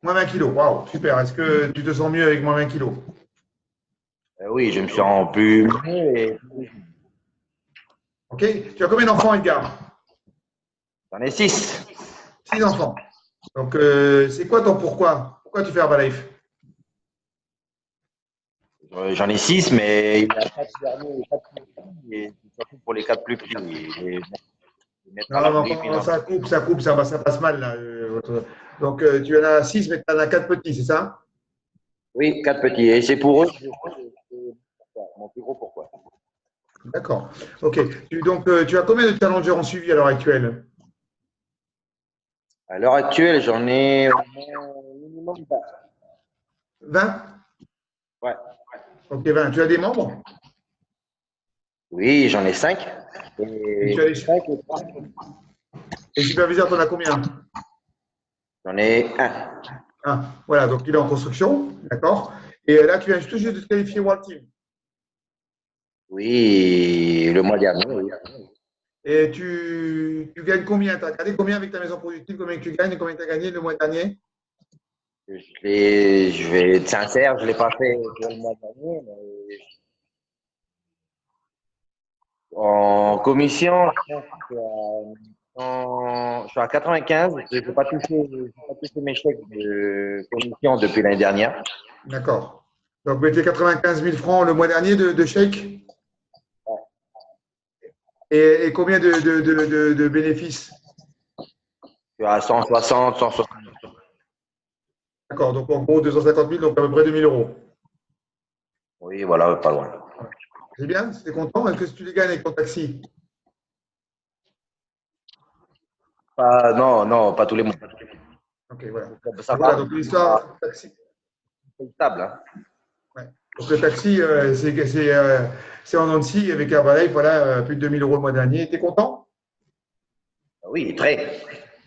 Moins 20 kilos. Waouh, super. Est-ce que tu te sens mieux avec moins 20 kilos? Oui, je me sens plus mieux et OK. Tu as combien d'enfants, Edgar? j'en ai 6. 6 enfants. Donc, c'est quoi ton pourquoi? Pourquoi tu fais Herbalife? J'en ai 6, mais il y a 4 derniers et 4 plus petits, et c'est surtout pour les 4 plus petits. Et mettre à Non, mais l'abri, encore, ça passe mal. Là, donc, tu en as 6, mais tu en as 4 petits, c'est ça? oui, 4 petits. Et c'est pour eux, mon plus gros pourquoi. D'accord. OK. Donc, tu as combien de challengers en suivi à l'heure actuelle? À l'heure actuelle, j'en ai au moins minimum 20. 20? Ouais. OK, 20. Tu as des membres? Oui, j'en ai 5. Et tu as les 5 et 3. Et superviseurs, tu en as combien? J'en ai 1. Ah, voilà, donc il est en construction, d'accord. Et là, tu viens tout juste de te qualifier World Team. Oui, le mois dernier. Oui. Et tu gagnes combien? Tu as gagné combien avec ta maison productive? Combien tu gagnes et combien tu as gagné le mois dernier? Je vais être sincère, je ne l'ai pas fait pour le mois dernier. Mais en commission, je suis à 95. Je n'ai pas touché mes chèques de commission depuis l'année dernière. D'accord. Donc, vous étiez 95 000 francs le mois dernier de chèque. Et combien de bénéfices? Je suis à 160, 160. D'accord, donc en gros 250 000, donc à peu près 2 000 euros. Oui, voilà, pas loin. C'est bien, tu es content? Qu'est-ce que tu les gagnes avec ton taxi? Non, pas tous les mois. Ok, voilà. Ça Voilà, va, donc l'histoire taxi. c'est stable. Hein. Ouais. Donc le taxi, c'est en Nancy avec Herbalife, voilà, plus de 2 000 euros le mois dernier. Tu es content? Oui, très.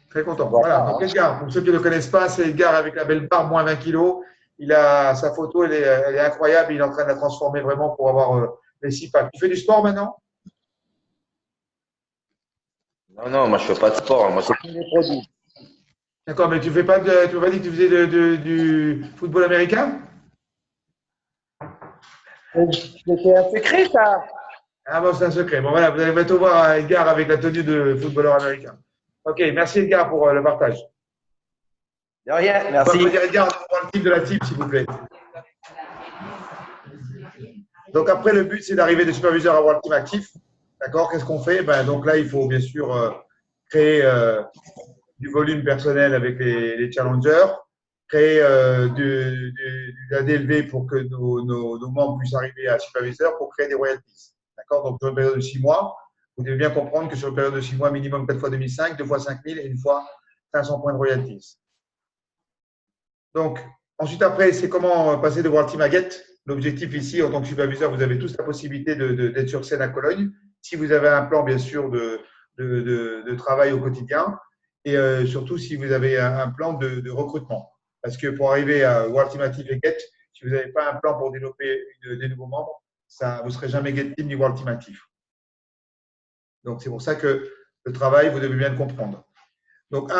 Très content. Voilà, Voilà, donc hein. Edgar, pour ceux qui ne le connaissent pas, c'est Edgar avec la belle barbe, moins 20 kilos. Il a sa photo, elle est incroyable. Il est en train de la transformer vraiment pour avoir les 6 packs. Tu fais du sport maintenant? Non, moi je fais pas de sport. Moi, c'est tous les produits. D'accord, mais tu fais pas de, tu m'as dit que tu faisais du football américain? C'était un secret, ça. Ah bon, c'est un secret. Bon, voilà, vous allez bientôt voir Edgar avec la tenue de footballeur américain. Ok, merci Edgar pour le partage. De rien, On va merci. me dire Edgar, on va le type de la team, s'il vous plaît. Donc après, le but, c'est d'arriver de superviseur à World Team actif. D'accord? Qu'est-ce qu'on fait? Ben, donc là, il faut bien sûr créer du volume personnel avec les challengers, créer de la DLV pour que nos membres puissent arriver à superviseur pour créer des royalties. D'accord? Donc, sur une période de 6 mois, vous devez bien comprendre que sur une période de 6 mois, minimum 4 fois 2005, 2 fois 5 000 et une fois 500 points de royalties. Donc, ensuite, après, c'est comment passer de World Team à Get. L'objectif ici, en tant que superviseur, vous avez tous la possibilité d'être sur scène à Cologne. Si vous avez un plan, bien sûr, de travail au quotidien et surtout si vous avez un plan de recrutement. Parce que pour arriver à World Team Active et Get, si vous n'avez pas un plan pour développer des nouveaux membres, vous ne serez jamais Get Team ni World Team Active. Donc, c'est pour ça que le travail, vous devez bien le comprendre. Donc,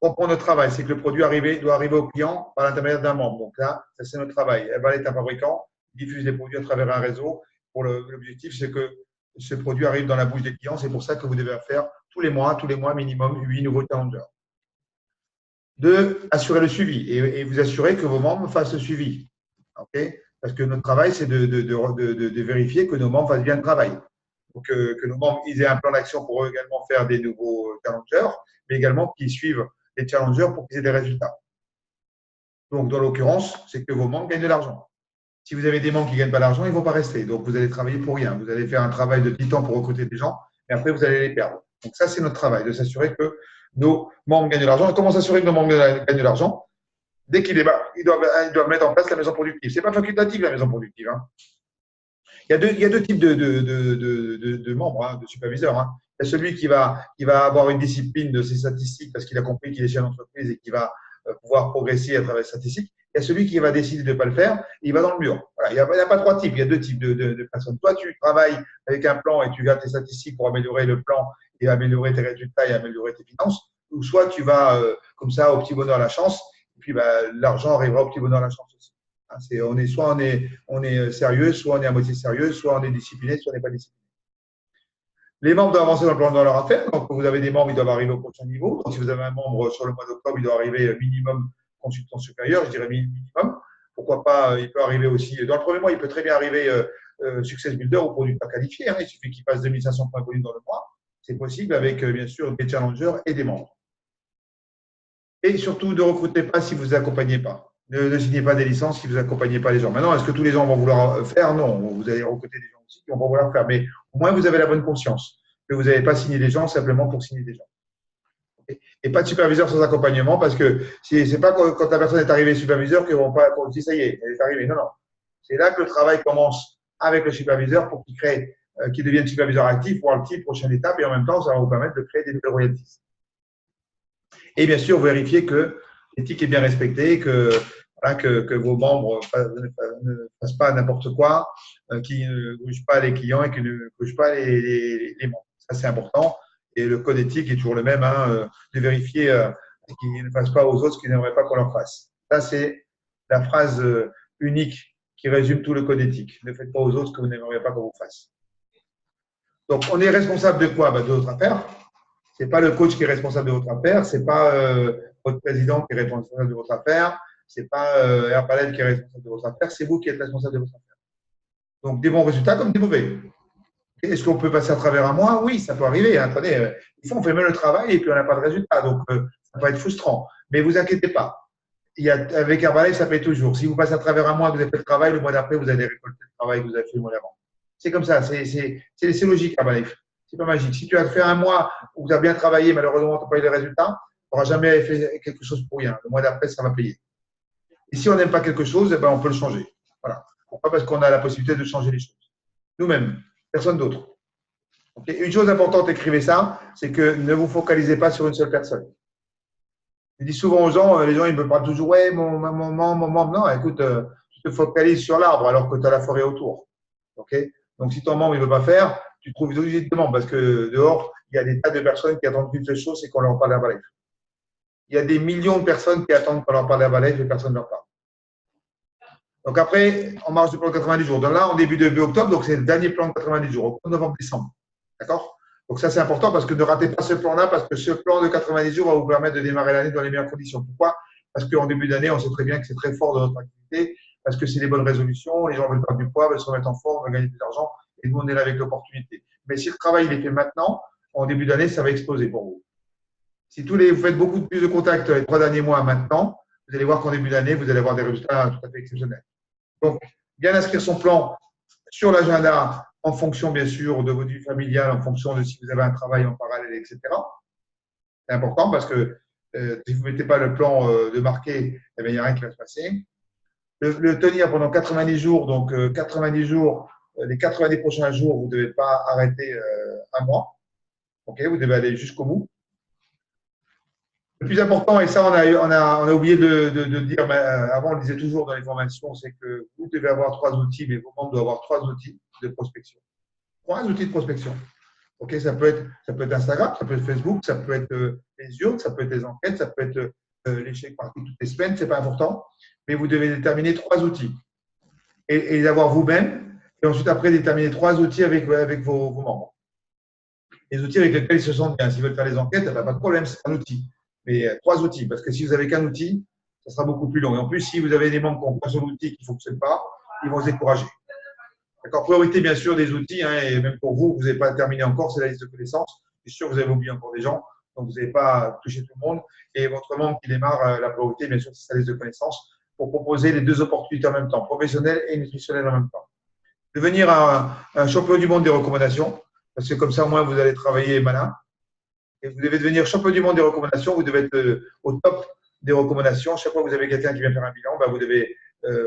comprendre le travail, c'est que le produit doit arriver au client par l'intermédiaire d'un membre. Donc là, ça c'est notre travail. Elle va être un fabricant, diffuse les produits à travers un réseau. L'objectif, c'est que ce produit arrive dans la bouche des clients. C'est pour ça que vous devez faire tous les mois minimum 8 nouveaux challengers. 2, assurer le suivi et vous assurer que vos membres fassent le suivi. Okay? Parce que notre travail, c'est de vérifier que nos membres fassent bien le travail. Donc, que nos membres aient un plan d'action pour eux également faire des nouveaux challengers, mais également qu'ils suivent les challengers pour qu'ils aient des résultats. Donc, dans l'occurrence, c'est que vos membres gagnent de l'argent. Si vous avez des membres qui ne gagnent pas d'argent, ils ne vont pas rester. Donc, vous allez travailler pour rien. Vous allez faire un travail de titan pour recruter des gens, et après, vous allez les perdre. Donc, ça, c'est notre travail, de s'assurer que nos membres gagnent de l'argent. Et comment s'assurer que nos membres gagnent de l'argent? Dès qu'ils débarquent, ils doivent mettre en place la maison productive. Ce n'est pas facultatif, la maison productive. Hein. Il y a deux types de membres, hein, de superviseurs. Hein. Il y a celui qui va avoir une discipline de ses statistiques parce qu'il a compris qu'il est chef d'entreprise et qu'il va pouvoir progresser à travers les statistiques. Il y a celui qui va décider de ne pas le faire et il va dans le mur. Voilà, il n'y a pas trois types, il y a deux types de personnes. Toi, tu travailles avec un plan et tu gardes tes statistiques pour améliorer le plan et améliorer tes résultats et améliorer tes finances. Ou soit tu vas comme ça au petit bonheur la chance et puis l'argent arrivera au petit bonheur la chance aussi. Hein, soit on est sérieux, soit on est à moitié sérieux, soit on est discipliné, soit on n'est pas discipliné. Les membres doivent avancer dans leur affaire. Donc, vous avez des membres, ils doivent arriver au prochain niveau. Donc, si vous avez un membre sur le mois d'octobre, il doit arriver minimum consultant supérieur, je dirais minimum. Pourquoi pas, il peut arriver aussi, dans le premier mois, il peut très bien arriver Success Builder ou producteur qualifié. Hein. Il suffit qu'il passe 2500 points bonus dans le mois. C'est possible avec, bien sûr, des challengers et des membres. Et surtout, ne recrutez pas si vous accompagnez pas. Ne signez pas des licences si vous accompagnez pas les gens. Maintenant, est-ce que tous les gens vont vouloir faire? Non, vous allez recruter des gens aussi qui vont pas vouloir faire. Mais au moins, vous avez la bonne conscience que vous n'avez pas signé des gens simplement pour signer des gens. Et pas de superviseur sans accompagnement parce que c'est pas quand la personne est arrivée superviseur qu'ils vont pas dire ça y est, elle est arrivée. Non, non. C'est là que le travail commence avec le superviseur pour qu'il devienne superviseur actif pour la prochaine étape et en même temps, ça va vous permettre de créer des nouvelles royalties. Et bien sûr, vérifier que l'éthique est bien respectée, que vos membres ne fassent pas n'importe quoi, qu'ils ne bougent pas les clients et qu'ils ne bougent pas les membres. Ça, c'est important. Et le code éthique est toujours le même, hein, de vérifier qu'ils ne fassent pas aux autres ce qu'ils n'aimeraient pas qu'on leur fasse. Ça, c'est la phrase unique qui résume tout le code éthique. Ne faites pas aux autres ce que vous n'aimeriez pas qu'on vous fasse. Donc, on est responsable de quoi? De votre affaire. Ce n'est pas le coach qui est responsable de votre affaire. Ce n'est pas votre président qui est responsable de votre affaire. Ce n'est pas Herbalife qui est responsable de votre affaire. C'est vous qui êtes responsable de votre affaire. Donc, des bons résultats comme des mauvais. Est-ce qu'on peut passer à travers un mois? Oui, ça peut arriver. Hein. Attendez, des fois, on fait même le travail et puis on n'a pas de résultat. Donc, ça peut être frustrant. Mais vous inquiétez pas. Avec Herbalife, ça paye toujours. Si vous passez à travers un mois, vous avez fait le travail, le mois d'après, vous allez récolter le travail que vous avez fait le mois d'avant. C'est comme ça. C'est logique, Herbalife. C'est pas magique. Si tu as fait un mois où tu as bien travaillé, malheureusement, tu n'as pas eu de résultats, tu n'auras jamais fait quelque chose pour rien. Le mois d'après, ça va payer. Et si on n'aime pas quelque chose, eh ben, on peut le changer. Voilà. Pourquoi? Parce qu'on a la possibilité de changer les choses. Nous-mêmes. Personne d'autre. Okay. Une chose importante, écrivez ça, c'est que ne vous focalisez pas sur une seule personne. Je dis souvent aux gens, les gens ils me parlent toujours, ouais, mon membre, non, écoute, tu te focalises sur l'arbre alors que tu as la forêt autour. Okay. Donc, si ton membre ne veut pas faire, tu trouves des membres parce que dehors, il y a des tas de personnes qui attendent qu'une seule chose, c'est qu'on leur parle d'Herbalife. Il y a des millions de personnes qui attendent qu'on leur parle d'Herbalife et personne ne leur parle. Donc après, on marche du plan de 90 jours. Donc là, en début de octobre, donc c'est le dernier plan de 90 jours, octobre, novembre, décembre. D'accord? Donc ça, c'est important parce que ne ratez pas ce plan-là parce que ce plan de 90 jours va vous permettre de démarrer l'année dans les meilleures conditions. Pourquoi? Parce qu'en début d'année, on sait très bien que c'est très fort dans notre activité, parce que c'est les bonnes résolutions, les gens veulent perdre du poids, veulent se remettre en forme, veulent gagner de l'argent, et nous, on est là avec l'opportunité. Mais si le travail il est fait maintenant, en début d'année, ça va exploser pour vous. Si vous faites beaucoup plus de contacts les 3 derniers mois maintenant, vous allez voir qu'en début d'année, vous allez avoir des résultats tout à fait exceptionnels. Donc, bien inscrire son plan sur l'agenda en fonction, bien sûr, de votre vie familiale, en fonction de si vous avez un travail en parallèle, etc. C'est important parce que si vous ne mettez pas le plan de marqué, eh bien, il n'y a rien qui va se passer. Le tenir pendant 90 jours, donc 90 jours, les 90 prochains jours, vous ne devez pas arrêter un mois. Okay, vous devez aller jusqu'au bout. Le plus important, et ça on a oublié de dire, mais avant on le disait toujours dans les formations, c'est que vous devez avoir 3 outils, mais vos membres doivent avoir 3 outils de prospection. 3 outils de prospection. Okay, ça peut être Instagram, ça peut être Facebook, ça peut être les urnes, ça peut être les enquêtes, ça peut être les chèques partis toutes les semaines, ce n'est pas important, mais vous devez déterminer 3 outils et les avoir vous-même, et ensuite après déterminer 3 outils avec vos membres. Les outils avec lesquels ils se sentent bien. S'ils veulent faire les enquêtes, pas de problème, c'est un outil. Mais 3 outils, parce que si vous n'avez qu'un outil, ça sera beaucoup plus long. Et en plus, si vous avez des membres qui ont un seul outil qui ne fonctionne pas, ils vont se décourager. D'accord. Priorité, bien sûr, des outils, hein, et même pour vous, vous n'avez pas terminé encore, c'est la liste de connaissances. C'est sûr que vous avez oublié encore des gens, donc vous n'avez pas touché tout le monde. Et votre membre qui démarre, la priorité, bien sûr, c'est sa liste de connaissances pour proposer les 2 opportunités en même temps, professionnelles et nutritionnelles en même temps. Devenir un champion du monde des recommandations, parce que comme ça, au moins, vous allez travailler malin. Et vous devez devenir champion du monde des recommandations. Vous devez être au top des recommandations. Chaque fois que vous avez quelqu'un qui vient faire un bilan, vous devez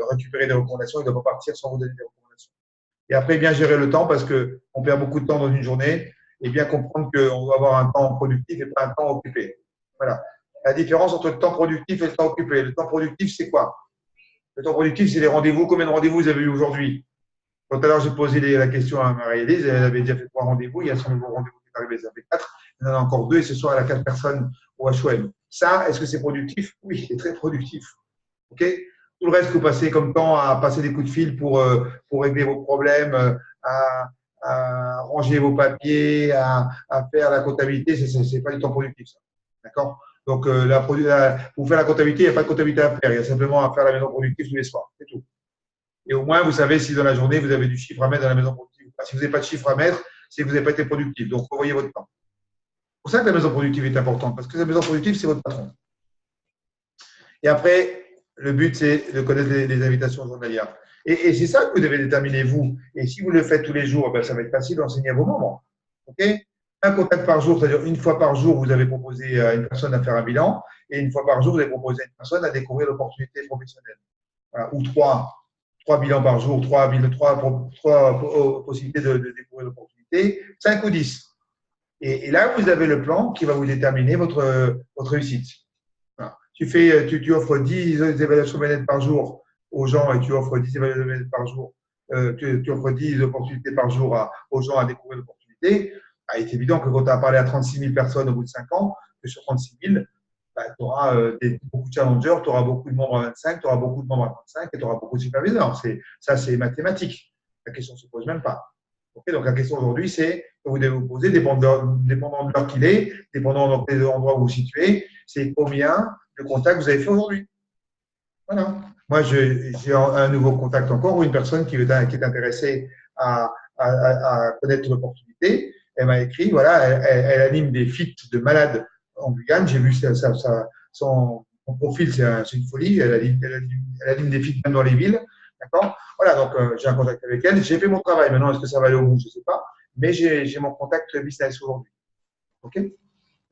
récupérer des recommandations. Il ne doit pas partir sans vous donner des recommandations. Et après, bien gérer le temps parce qu'on perd beaucoup de temps dans une journée. et bien comprendre qu'on doit avoir un temps productif et pas un temps occupé. Voilà. La différence entre le temps productif et le temps occupé. Le temps productif, c'est quoi? Le temps productif, c'est les rendez-vous. Combien de rendez-vous vous avez eu aujourd'hui? Tout à l'heure, j'ai posé la question à Marie-Élise. Elle avait déjà fait 3 rendez-vous. Il y a son nouveau rendez-vous qui est arrivé, ça fait 4. Il y en a encore 2 et ce soir, elle a 4 personnes au HOM. Ça, est-ce que c'est productif? Oui, c'est très productif. OK? Tout le reste que vous passez comme temps à passer des coups de fil pour régler vos problèmes, à ranger vos papiers, à faire la comptabilité, ce n'est pas du temps productif, ça. D'accord? Donc, pour faire la comptabilité, il n'y a pas de comptabilité à faire. Il y a simplement à faire la maison productive tous les soirs. C'est tout. Et au moins, vous savez si dans la journée, vous avez du chiffre à mettre dans la maison productive. Si vous n'avez pas de chiffre à mettre, c'est que vous n'avez pas été productif. Donc, revoyez votre temps. C'est pour ça que la maison productive est importante, parce que la maison productive, c'est votre patron. Et après, le but, c'est de connaître les invitations journalières. Et c'est ça que vous devez déterminer, vous. Et si vous le faites tous les jours, ben, ça va être facile d'enseigner à vos membres. OK? Un contact par jour, c'est-à-dire une fois par jour, vous avez proposé à une personne à faire un bilan, et une fois par jour, vous avez proposé à une personne à découvrir l'opportunité professionnelle. Voilà. Ou trois bilans par jour, trois possibilités de découvrir l'opportunité, 5 ou 10. Et là, vous avez le plan qui va vous déterminer votre réussite. Voilà. Tu offres 10 évaluations bien-être par jour aux gens et tu offres 10 évaluations bien-être par jour, tu offres 10 opportunités par jour aux gens à découvrir l'opportunité. Bah, il est évident que quand tu as parlé à 36 000 personnes au bout de 5 ans, que sur 36 000, bah, tu auras beaucoup de challengers, tu auras beaucoup de membres à 25, tu auras beaucoup de membres à 35 et tu auras beaucoup de superviseurs. Ça, c'est mathématique. La question ne se pose même pas. Okay, donc, la question aujourd'hui, c'est que vous devez vous poser, dépendant de l'heure qu'il est, dépendant des endroits où vous vous situez, c'est combien de contacts vous avez fait aujourd'hui. Voilà. Moi, j'ai un nouveau contact encore ou une personne qui est intéressée à connaître l'opportunité. Elle m'a écrit, voilà, elle anime des feats de malades en Guyane. J'ai vu son profil, c'est une folie. Elle anime des feats même dans les villes. D'accord? Voilà, donc j'ai un contact avec elle. J'ai fait mon travail. Maintenant, est-ce que ça va aller au bout? Je ne sais pas. Mais j'ai mon contact business aujourd'hui. OK?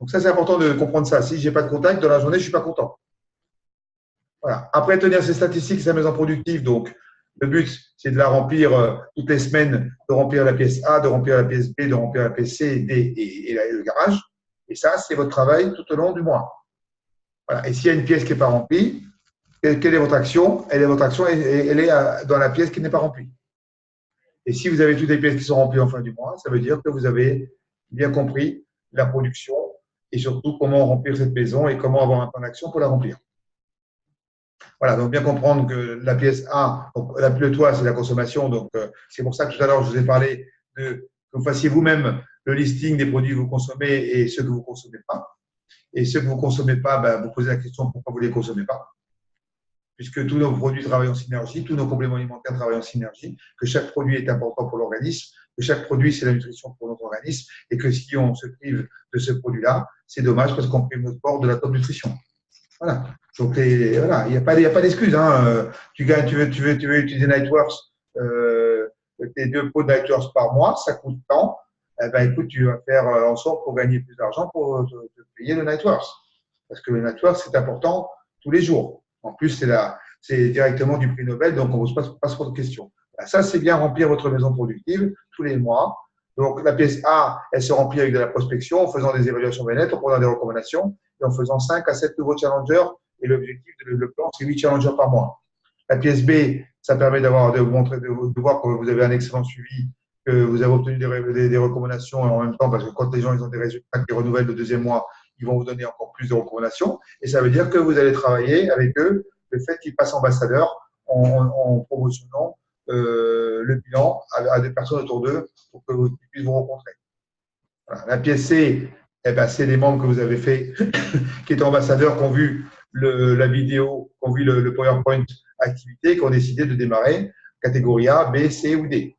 Donc, ça, c'est important de comprendre ça. Si je n'ai pas de contact, dans la journée, je ne suis pas content. Voilà. Après, tenir ces statistiques, sa maison productive. Donc, le but, c'est de la remplir toutes les semaines, de remplir la pièce A, de remplir la pièce B, de remplir la pièce C, D et le garage. Et ça, c'est votre travail tout au long du mois. Voilà. Et s'il y a une pièce qui n'est pas remplie, quelle est votre action? Votre action, elle est dans la pièce qui n'est pas remplie. Et si vous avez toutes les pièces qui sont remplies en fin du mois, ça veut dire que vous avez bien compris la production et surtout comment remplir cette maison et comment avoir un plan d'action pour la remplir. Voilà, donc bien comprendre que la pièce A, donc le toit, c'est la consommation. Donc, c'est pour ça que tout à l'heure, je vous ai parlé que vous fassiez vous-même le listing des produits que vous consommez et ceux que vous ne consommez pas. Et ceux que vous ne consommez pas, ben, vous posez la question pourquoi vous ne les consommez pas. Puisque tous nos produits travaillent en synergie, tous nos compléments alimentaires travaillent en synergie, que chaque produit est important pour l'organisme, que chaque produit, c'est la nutrition pour notre organisme, et que si on se prive de ce produit-là, c'est dommage parce qu'on prive notre corps de la top nutrition. Voilà. Donc, voilà, il n'y a pas d'excuse. Hein. Tu veux utiliser Nightworks, tes 2 pots de Nightworks par mois, ça coûte tant. Eh ben, écoute, tu vas faire en sorte pour gagner plus d'argent pour te payer le Nightworks. Parce que le Nightworks, c'est important tous les jours. En plus, c'est directement du prix Nobel, donc on ne se pose pas trop de questions. Ça, c'est bien remplir votre maison productive tous les mois. Donc, la pièce A, elle se remplit avec de la prospection, en faisant des évaluations bien-être, en prenant des recommandations, et en faisant 5 à 7 nouveaux challengers. Et l'objectif de plan, c'est 8 challengers par mois. La pièce B, ça permet de voir que vous avez un excellent suivi, que vous avez obtenu des recommandations en même temps, parce que quand les gens ils ont des résultats qui renouvellent le 2e mois, ils vont vous donner encore plus de recommandations. Et ça veut dire que vous allez travailler avec eux le fait qu'ils passent ambassadeurs en promotionnant le bilan à des personnes autour d'eux pour que vous puissiez vous rencontrer. Voilà. La pièce C, eh ben, c'est les membres que vous avez fait qui étaient ambassadeurs, qui ont vu la vidéo, qui ont vu le PowerPoint activité, qui ont décidé de démarrer catégorie A, B, C ou D.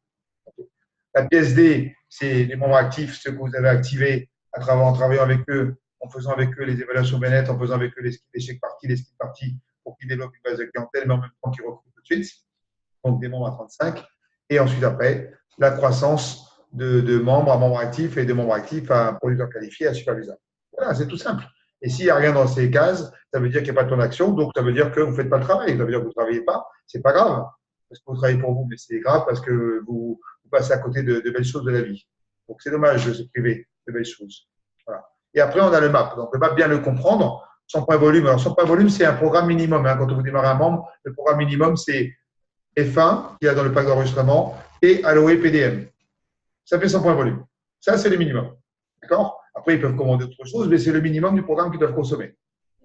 La pièce D, c'est les membres actifs, ceux que vous avez activés en travaillant avec eux, en faisant avec eux les évaluations bien-être, en faisant avec eux les chèques parties, les skills parties, pour qu'ils développent une base de clientèle, mais en même temps qu'ils recrutent tout de suite. Donc, des membres à 35. Et ensuite, après, la croissance de membres à membres actifs et de membres actifs à producteurs qualifiés à superviseurs. Voilà, c'est tout simple. Et s'il n'y a rien dans ces cases, ça veut dire qu'il n'y a pas de plan d'action, donc ça veut dire que vous ne faites pas le travail. Ça veut dire que vous ne travaillez pas. Ce n'est pas grave, parce que vous travaillez pour vous, mais c'est grave parce que vous passez à côté de belles choses de la vie. Donc, c'est dommage de se priver de belles choses. Voilà. Et après, on a le MAP. Donc, le MAP, bien le comprendre. 100 points volume. Alors, 100 points volume, c'est un programme minimum. Hein. Quand vous démarrez un membre, le programme minimum, c'est F1, qu'il y a dans le pack d'enregistrement, et Aloe PDM. Ça fait 100 points volume. Ça, c'est le minimum. D'accord? Après, ils peuvent commander autre chose, mais c'est le minimum du programme qu'ils doivent consommer.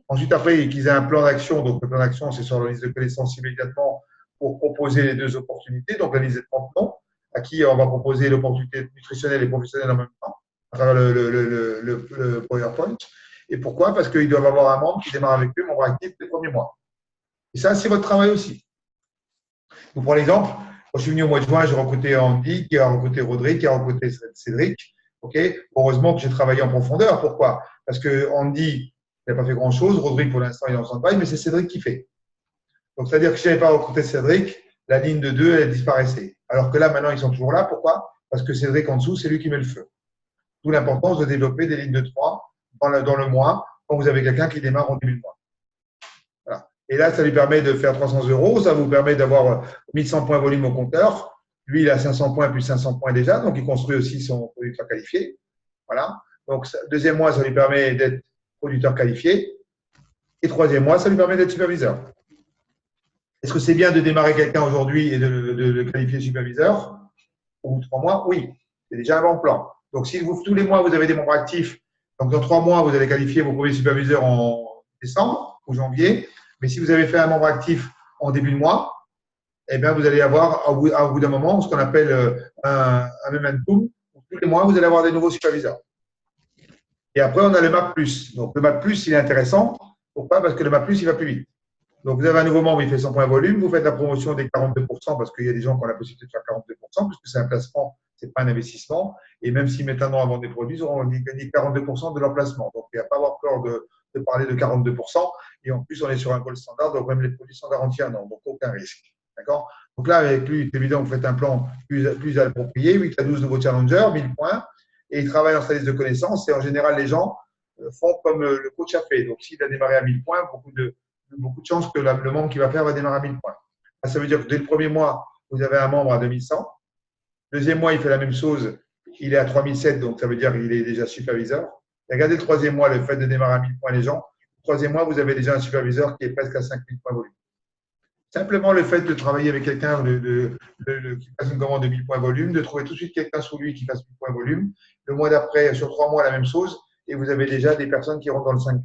Ensuite, après, qu'ils aient un plan d'action. Donc, le plan d'action, c'est sur la liste de connaissances immédiatement pour proposer les deux opportunités. Donc, la liste des 30 noms, à qui on va proposer l'opportunité nutritionnelle et professionnelle en même temps, à travers le PowerPoint. Et pourquoi? Parce qu'ils doivent avoir un membre qui démarre avec eux, membre actif, les premiers mois. Et ça, c'est votre travail aussi. Donc, pour l'exemple, quand je suis venu au mois de juin, j'ai recruté Andy, qui a recruté Rodrigue, qui a recruté Cédric. Okay, heureusement que j'ai travaillé en profondeur. Pourquoi? Parce que Andy n'a pas fait grand-chose. Rodrigue, pour l'instant, il est en stand-by, mais c'est Cédric qui fait. Donc, c'est-à-dire que si je n'avais pas recruté Cédric, la ligne de 2, elle disparaissait. Alors que là, maintenant, ils sont toujours là. Pourquoi? Parce que Cédric, en dessous, c'est lui qui met le feu. D'où l'importance de développer des lignes de 3 dans le mois quand vous avez quelqu'un qui démarre en début de mois. Voilà. Et là, ça lui permet de faire 300 €. Ça vous permet d'avoir 1100 points volume au compteur. Lui, il a 500 points plus 500 points déjà. Donc, il construit aussi son producteur qualifié. Voilà. Donc, deuxième mois, ça lui permet d'être producteur qualifié. Et troisième mois, ça lui permet d'être superviseur. Est-ce que c'est bien de démarrer quelqu'un aujourd'hui et de le qualifier superviseur au bout de 3 mois? Oui, c'est déjà un bon plan. Donc, si tous les mois, vous avez des membres actifs, donc dans 3 mois, vous allez qualifier vos premiers superviseurs en décembre ou janvier. Mais si vous avez fait un membre actif en début de mois, eh bien, vous allez avoir au bout d'un moment ce qu'on appelle un momentum. Tous les mois, vous allez avoir des nouveaux superviseurs. Et après, on a le MAP+. Donc, le MAP+, il est intéressant. Pourquoi? Parce que le MAP+, il va plus vite. Donc, vous avez un nouveau membre, il fait 100 points volume. Vous faites la promotion des 42% parce qu'il y a des gens qui ont la possibilité de faire 42%, puisque c'est un placement, ce n'est pas un investissement. Et même s'ils mettent un an à vendre des produits, ils auront gagné 42% de leur placement. Donc, il n'y a pas à avoir peur de parler de 42%. Et en plus, on est sur un gold standard, donc même les produits sont garantis un an. Donc, aucun risque. D'accord? Donc là, avec lui, c'est évident, vous faites un plan plus approprié, 8 à 12 nouveaux challengers, 1000 points, et il travaille dans sa liste de connaissances. Et en général, les gens font comme le coach a fait. Donc, s'il a démarré à 1000 points, beaucoup de chances que le membre qui va faire va démarrer à 1000 points. Ça veut dire que dès le premier mois, vous avez un membre à 2100. Deuxième mois, il fait la même chose, il est à 3007, donc ça veut dire qu'il est déjà superviseur. Et regardez le troisième mois, le fait de démarrer à 1000 points les gens. Le troisième mois, vous avez déjà un superviseur qui est presque à 5000 points volume. Simplement le fait de travailler avec quelqu'un qui fasse une commande de 1000 points volume, de trouver tout de suite quelqu'un sous lui qui fasse 1000 points volume. Le mois d'après, sur 3 mois, la même chose. Et vous avez déjà des personnes qui rentrent dans le 5K.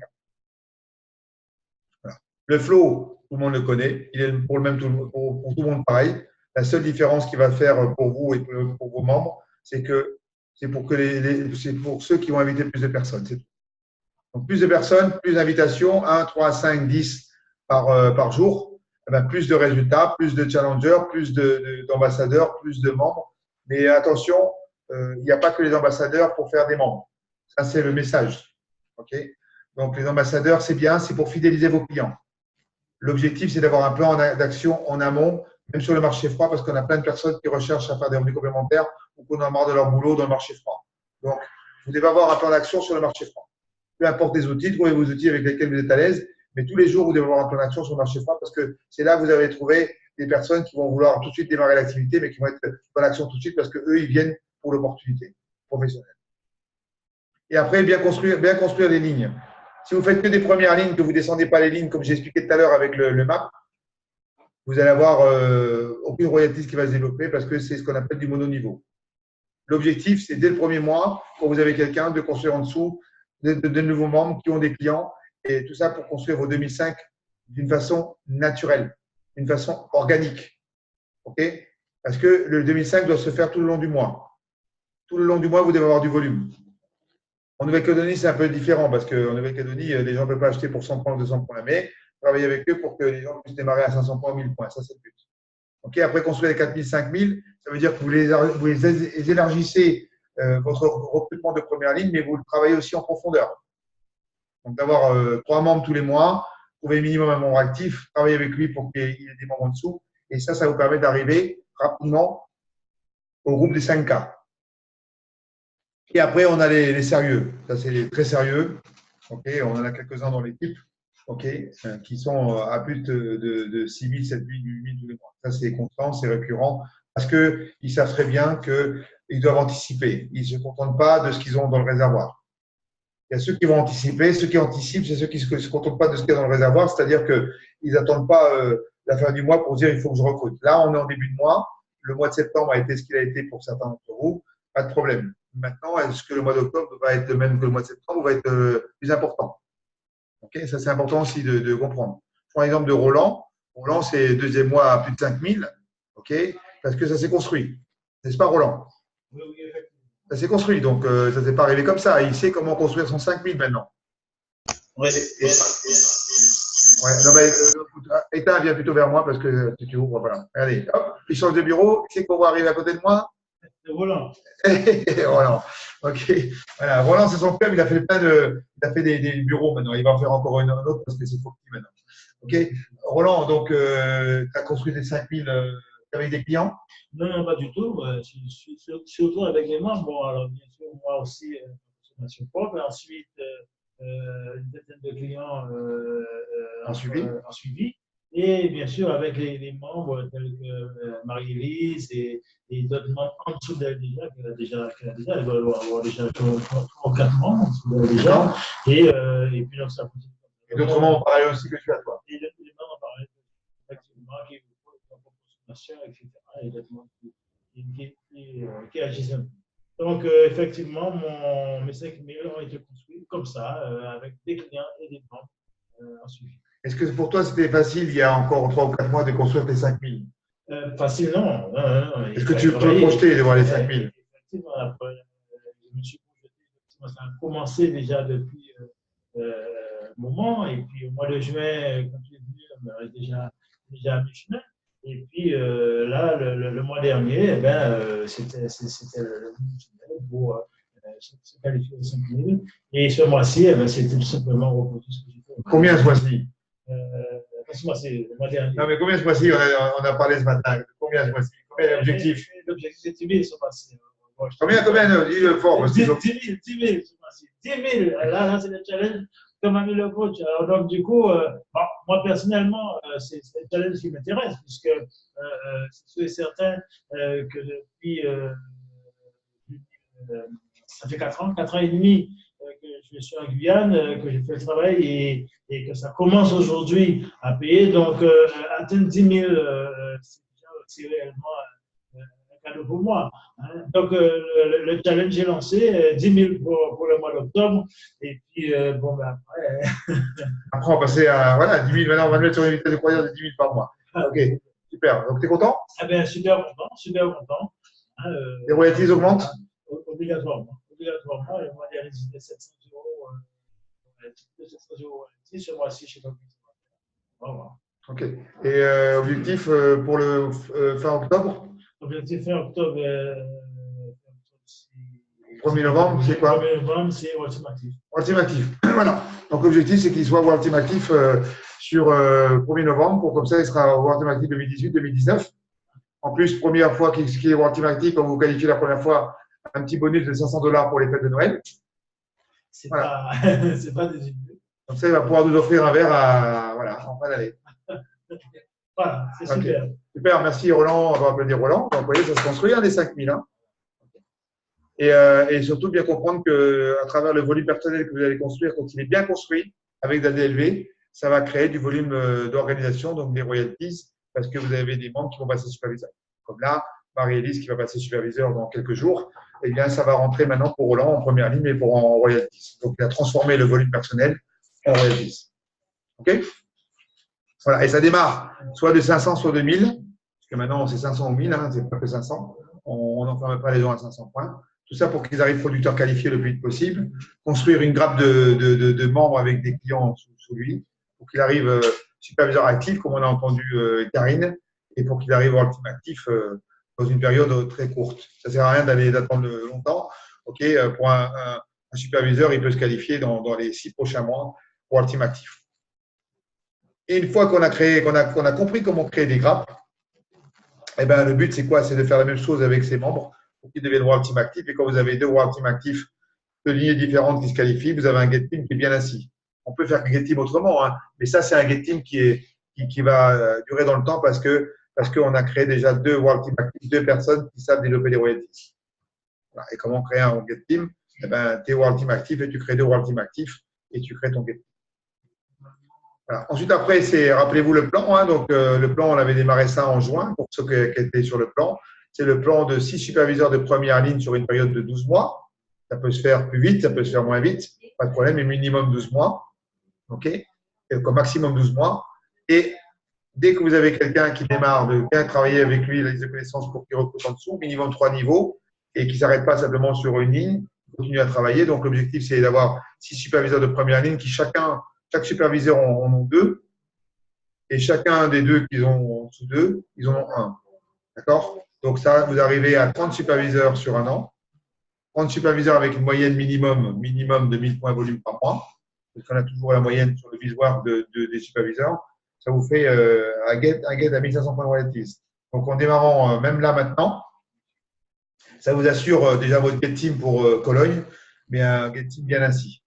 Voilà. Le flow, tout le monde le connaît. Il est pour tout le monde pareil. La seule différence qu'il va faire pour vous et pour vos membres, c'est que c'est pour ceux qui vont inviter plus de personnes. C'est tout. Donc, plus de personnes, plus d'invitations, 1, 3, 5, 10 par jour. Eh bien, plus de résultats, plus de challengers, plus d'ambassadeurs, plus de membres. Mais attention, il n'y a pas que les ambassadeurs pour faire des membres. Ça, c'est le message. Okay? Donc, les ambassadeurs, c'est bien, c'est pour fidéliser vos clients. L'objectif, c'est d'avoir un plan d'action en amont, même sur le marché froid, parce qu'on a plein de personnes qui recherchent à faire des revenus complémentaires ou qu'on a marre de leur boulot dans le marché froid. Donc, vous devez avoir un plan d'action sur le marché froid. Peu importe les outils, trouvez vos outils avec lesquels vous êtes à l'aise, mais tous les jours, vous devez avoir un plan d'action sur le marché froid parce que c'est là que vous allez trouver des personnes qui vont vouloir tout de suite démarrer l'activité, mais qui vont être dans l'action tout de suite parce qu'eux, ils viennent pour l'opportunité professionnelle. Et après, bien construire les lignes. Si vous faites que des premières lignes, que vous ne descendez pas les lignes, comme j'ai expliqué tout à l'heure avec le MAP, vous allez avoir aucune royalties qui va se développer parce que c'est ce qu'on appelle du mononiveau. L'objectif, c'est dès le premier mois, quand vous avez quelqu'un, de construire en dessous de nouveaux membres qui ont des clients et tout ça pour construire vos 2005 d'une façon naturelle, d'une façon organique. Okay? Parce que le 2005 doit se faire tout le long du mois. Tout le long du mois, vous devez avoir du volume. En Nouvelle-Calédonie, c'est un peu différent parce qu'en Nouvelle-Calédonie, les gens ne peuvent pas acheter pour 100 points ou 200 points, mais travailler avec eux pour que les gens puissent démarrer à 500 points ou 1000 points. Ça, c'est le but. Okay, après, construire les 4000, 5000, ça veut dire que vous les élargissez votre recrutement de première ligne, mais vous le travaillez aussi en profondeur. Donc, d'avoir 3 membres tous les mois, trouver minimum un membre actif, travailler avec lui pour qu'il y ait des membres en dessous. Et ça vous permet d'arriver rapidement au groupe des 5K. Et après, on a les sérieux. Ça, c'est les très sérieux. Okay, on en a quelques-uns dans l'équipe. Okay, qui sont à plus de 6 000, 7 000, 8 000 tous les mois. Ça, c'est constant, c'est récurrent. parce qu'ils savent très bien qu'ils doivent anticiper. Ils ne se contentent pas de ce qu'ils ont dans le réservoir. Il y a ceux qui vont anticiper. Ceux qui anticipent, c'est ceux qui ne se contentent pas de ce qu'il y a dans le réservoir, c'est-à-dire qu'ils n'attendent pas la fin du mois pour dire il faut que je recrute. Là, on est en début de mois. Le mois de septembre a été ce qu'il a été pour certains d'entre vous. Pas de problème. Maintenant, est-ce que le mois d'octobre va être le même que le mois de septembre ou va être plus important? Okay, ça, c'est important aussi de comprendre. Je prends l'exemple de Roland. Roland, c'est deuxième mois à plus de 5000, okay, parce que ça s'est construit. N'est-ce pas, Roland? Oui, oui, effectivement. Ça s'est construit, donc ça ne s'est pas arrivé comme ça. Il sait comment construire son 5000 maintenant. Oui. Ouais, non, mais État vient plutôt vers moi parce que si tu ouvres, voilà. Regardez, hop, il change de bureau. Qui c'est qu'on va arriver à côté de moi? Roland. Roland. Ok. Voilà. Roland, c'est son club. Il a fait des bureaux maintenant. Il va en faire encore un autre parce que c'est trop petit maintenant. Ok. Roland, donc, tu as construit des 5000 avec des clients? Non, non, pas du tout. Je suis surtout avec les membres. Bon, alors, bien sûr, moi aussi, consommation propre. Et ensuite, une vingtaine de clients En suivi. Et bien sûr, avec les membres tels que Marie-Élise et d'autres membres en dessous d'elle déjà, elle doit avoir déjà 3 ou 4 membres en dessous d'elle déjà. Et puis, donc, ça continue. Et d'autres membres pareil aussi que tu as, toi. Et les membres pareil, effectivement, qui font la consommation, etc. Et d'autres membres qui agissent un peu. Donc, effectivement, mes 5000 ont été construits comme ça, avec des clients et des membres en suivi. Est-ce que pour toi, c'était facile il y a encore 3 ou 4 mois de construire tes 5000? Facile, non. Est-ce que tu peux te projeter devant les 5000? Effectivement, après, je me suis projeté. Ça a commencé déjà depuis un moment. Et puis, au mois de juin, quand tu es venu, on reste déjà à mi-chemin. Et puis, là, le mois dernier, eh ben, c'était le pour se qualifier aux 5000. Et ce mois-ci, eh ben, c'était tout simplement reposer ce que j'ai fait. Combien ce mois-ci? Ce mois-ci, le mois dernier. Non, mais combien ce mois-ci? On a parlé ce matin. Combien ce mois-ci? Combien l'objectif? L'objectif, c'est 10 000 ce mois-ci. Combien? Dis-le fort. 10 000 ce mois-ci. 10 000. Là, c'est le challenge que m'a mis le coach. Alors, donc, du coup, bon, moi, personnellement, c'est le challenge qui m'intéresse, puisque c'est sûr et certain que depuis ça fait 4 ans et demi que je suis en Guyane, que j'ai fait le travail et que ça commence aujourd'hui à payer. Donc, atteindre 10 000, c'est réellement un cadeau pour moi. Hein. Donc, le challenge est lancé, 10 000 pour le mois d'octobre. Et puis, bon, ben après. Après, on va passer à voilà, 10 000. Maintenant, on va le mettre sur une vitesse de croisière de 10 000 par mois. Ok, super. Donc, tu es content? Eh bien, super content, super content. Hein, les royalties augmentent? Obligatoirement. Le mois dernier, c'était 700 euros. 700 euros ce mois-ci, je ne sais pas plus. Ok. Et objectif pour le fin octobre? Objectif fin octobre. 1er novembre, c'est quoi? 1er novembre, c'est World Active. World Active. Voilà. Donc, l'objectif, c'est qu'il soit World Active sur 1er novembre. Pour comme ça, il sera World Active 2018-2019. En plus, première fois qu'il est World Active, quand vous qualifiez la première fois, un petit bonus de 500 $ pour les fêtes de Noël. C'est voilà. Pas des idées. Comme ça, il va pouvoir nous offrir un verre en fin d'année. Voilà, c'est super. Okay. Super, merci Roland. On va applaudir Roland. Donc, vous voyez, ça se construit, des 5000. Hein. Et surtout, bien comprendre qu'à travers le volume personnel que vous allez construire, quand il est bien construit, avec des DLV, ça va créer du volume d'organisation, donc des royalties, parce que vous avez des membres qui vont passer superviseur. Comme là, Marie-Élise qui va passer superviseur dans quelques jours, eh bien, ça va rentrer maintenant pour Roland en première ligne, mais pour en royalties. Donc, il a transformé le volume personnel en royalties. OK? Voilà. Et ça démarre soit de 500, soit de 1000, parce que maintenant, c'est 500 ou 1000, hein, c'est pas que 500. On n'enferme pas les gens à 500 points. Tout ça pour qu'ils arrivent producteurs qualifiés le plus vite possible. Construire une grappe de membres avec des clients sous lui, pour qu'il arrive superviseur actif, comme on a entendu Karine, et pour qu'il arrive en actif dans une période très courte. Ça ne sert à rien d'attendre longtemps. Ok, pour un superviseur, il peut se qualifier dans les 6 prochains mois pour un team actif. Et une fois qu'on a compris comment créer des grappes, eh ben, le but, c'est quoi? C'est de faire la même chose avec ses membres pour qu'ils deviennent World Team actifs. Et quand vous avez 2 World Team actifs de lignées différentes qui se qualifient, vous avez un Get Team qui est bien assis. On peut faire un Get Team autrement, hein, mais ça, c'est un Get Team qui va durer dans le temps parce que parce qu'on a créé déjà deux World Team actifs, deux personnes qui savent développer les royalties. Voilà. Et comment créer un Get Team? Eh ben, tu es World Team actif et tu crées deux World Team actifs et tu crées ton Get Team. Voilà. Ensuite, après, c'est, rappelez-vous le plan. Hein, donc, le plan, on avait démarré ça en juin pour ceux qui étaient sur le plan. C'est le plan de 6 superviseurs de première ligne sur une période de 12 mois. Ça peut se faire plus vite, ça peut se faire moins vite, pas de problème, mais minimum 12 mois. OK? Et comme maximum 12 mois. Et dès que vous avez quelqu'un qui démarre, de bien travailler avec lui, la liste de connaissances pour qu'il recrute en dessous, minimum 3 niveaux, et qui ne s'arrête pas simplement sur une ligne, continue à travailler. Donc, l'objectif, c'est d'avoir 6 superviseurs de première ligne qui chaque superviseur en ont 2. Et chacun des 2 qu'ils ont en dessous d'eux, ils en ont 1. D'accord? Donc, ça, vous arrivez à 30 superviseurs sur un an. 30 superviseurs avec une moyenne minimum de 1000 points volume par mois. Parce qu'on a toujours la moyenne sur le visoire des superviseurs. Ça vous fait un get à 1500 points de royalties. Donc, en démarrant même là maintenant, ça vous assure déjà votre get team pour Cologne, mais un get team bien ainsi.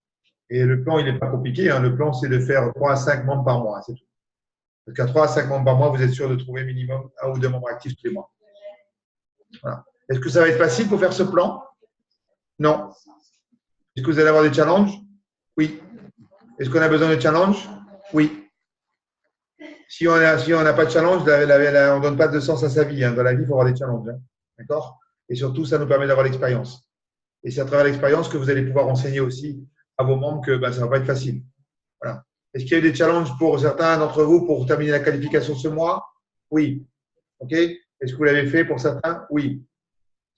Et le plan, il n'est pas compliqué. Hein. Le plan, c'est de faire 3 à 5 membres par mois. C'est tout. Parce qu'à 3 à 5 membres par mois, vous êtes sûr de trouver minimum 1 ou 2 membres actifs tous les mois. Voilà. Est-ce que ça va être facile pour faire ce plan? Non. Est-ce que vous allez avoir des challenges? Oui. Est-ce qu'on a besoin de challenges? Oui. Si on n'a pas de challenge, on ne donne pas de sens à sa vie. Hein. Dans la vie, il faut avoir des challenges. Hein. D'accord? Et surtout, ça nous permet d'avoir l'expérience. Et c'est à travers l'expérience que vous allez pouvoir enseigner aussi à vos membres que ça ne va pas être facile. Voilà. Est-ce qu'il y a eu des challenges pour certains d'entre vous pour terminer la qualification ce mois? Oui. OK? Est-ce que vous l'avez fait pour certains? Oui.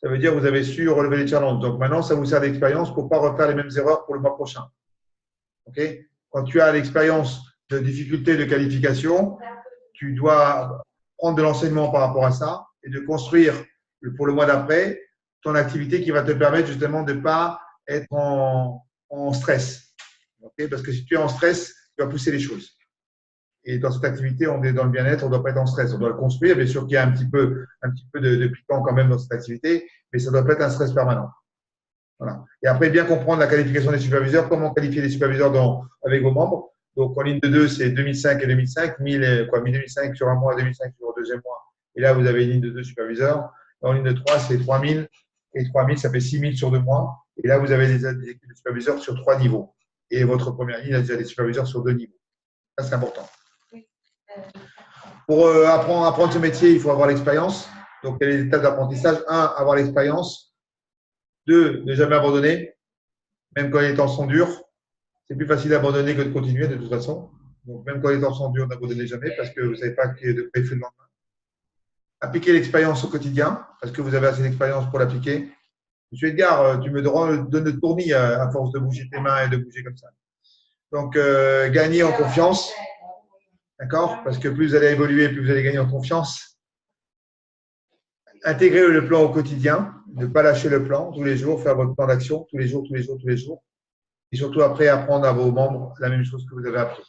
Ça veut dire que vous avez su relever les challenges. Donc maintenant, ça vous sert d'expérience pour ne pas refaire les mêmes erreurs pour le mois prochain. OK? Quand tu as l'expérience de difficulté de qualification, tu dois prendre de l'enseignement par rapport à ça et de construire pour le mois d'après ton activité qui va te permettre justement de ne pas être en stress. Okay? Parce que si tu es en stress, tu vas pousser les choses. Et dans cette activité, on est dans le bien-être, on ne doit pas être en stress. On doit le construire. Bien sûr qu'il y a un petit peu de piquant quand même dans cette activité, mais ça ne doit pas être un stress permanent. Voilà. Et après, bien comprendre la qualification des superviseurs, comment qualifier les superviseurs avec vos membres. Donc, en ligne de 2, c'est 2005 et 2005, 1005 sur un mois, 2005 sur le deuxième mois. Et là, vous avez une ligne de 2 superviseurs. En ligne de 3, c'est 3000. Et 3000, ça fait 6000 sur 2 mois. Et là, vous avez des équipes de superviseurs sur 3 niveaux. Et votre première ligne a déjà des superviseurs sur 2 niveaux. Ça, c'est important. Pour apprendre ce métier, il faut avoir l'expérience. Donc, il y a les étapes d'apprentissage. 1, avoir l'expérience. 2, ne jamais abandonner, même quand les temps sont durs. C'est plus facile d'abandonner que de continuer de toute façon. Donc, même quand les temps sont durs, n'abandonnez jamais parce que vous ne savez pas de quoi il fait le lendemain. Appliquez l'expérience au quotidien parce que vous avez assez d'expérience pour l'appliquer. Monsieur Edgar, tu me donnes le tournis à force de bouger tes mains et de bouger comme ça. Donc, gagnez en confiance. D'accord? Parce que plus vous allez évoluer, plus vous allez gagner en confiance. Intégrez le plan au quotidien. Ne pas lâcher le plan tous les jours. Faire votre plan d'action tous les jours. Et surtout, après, apprendre à vos membres la même chose que vous avez appris.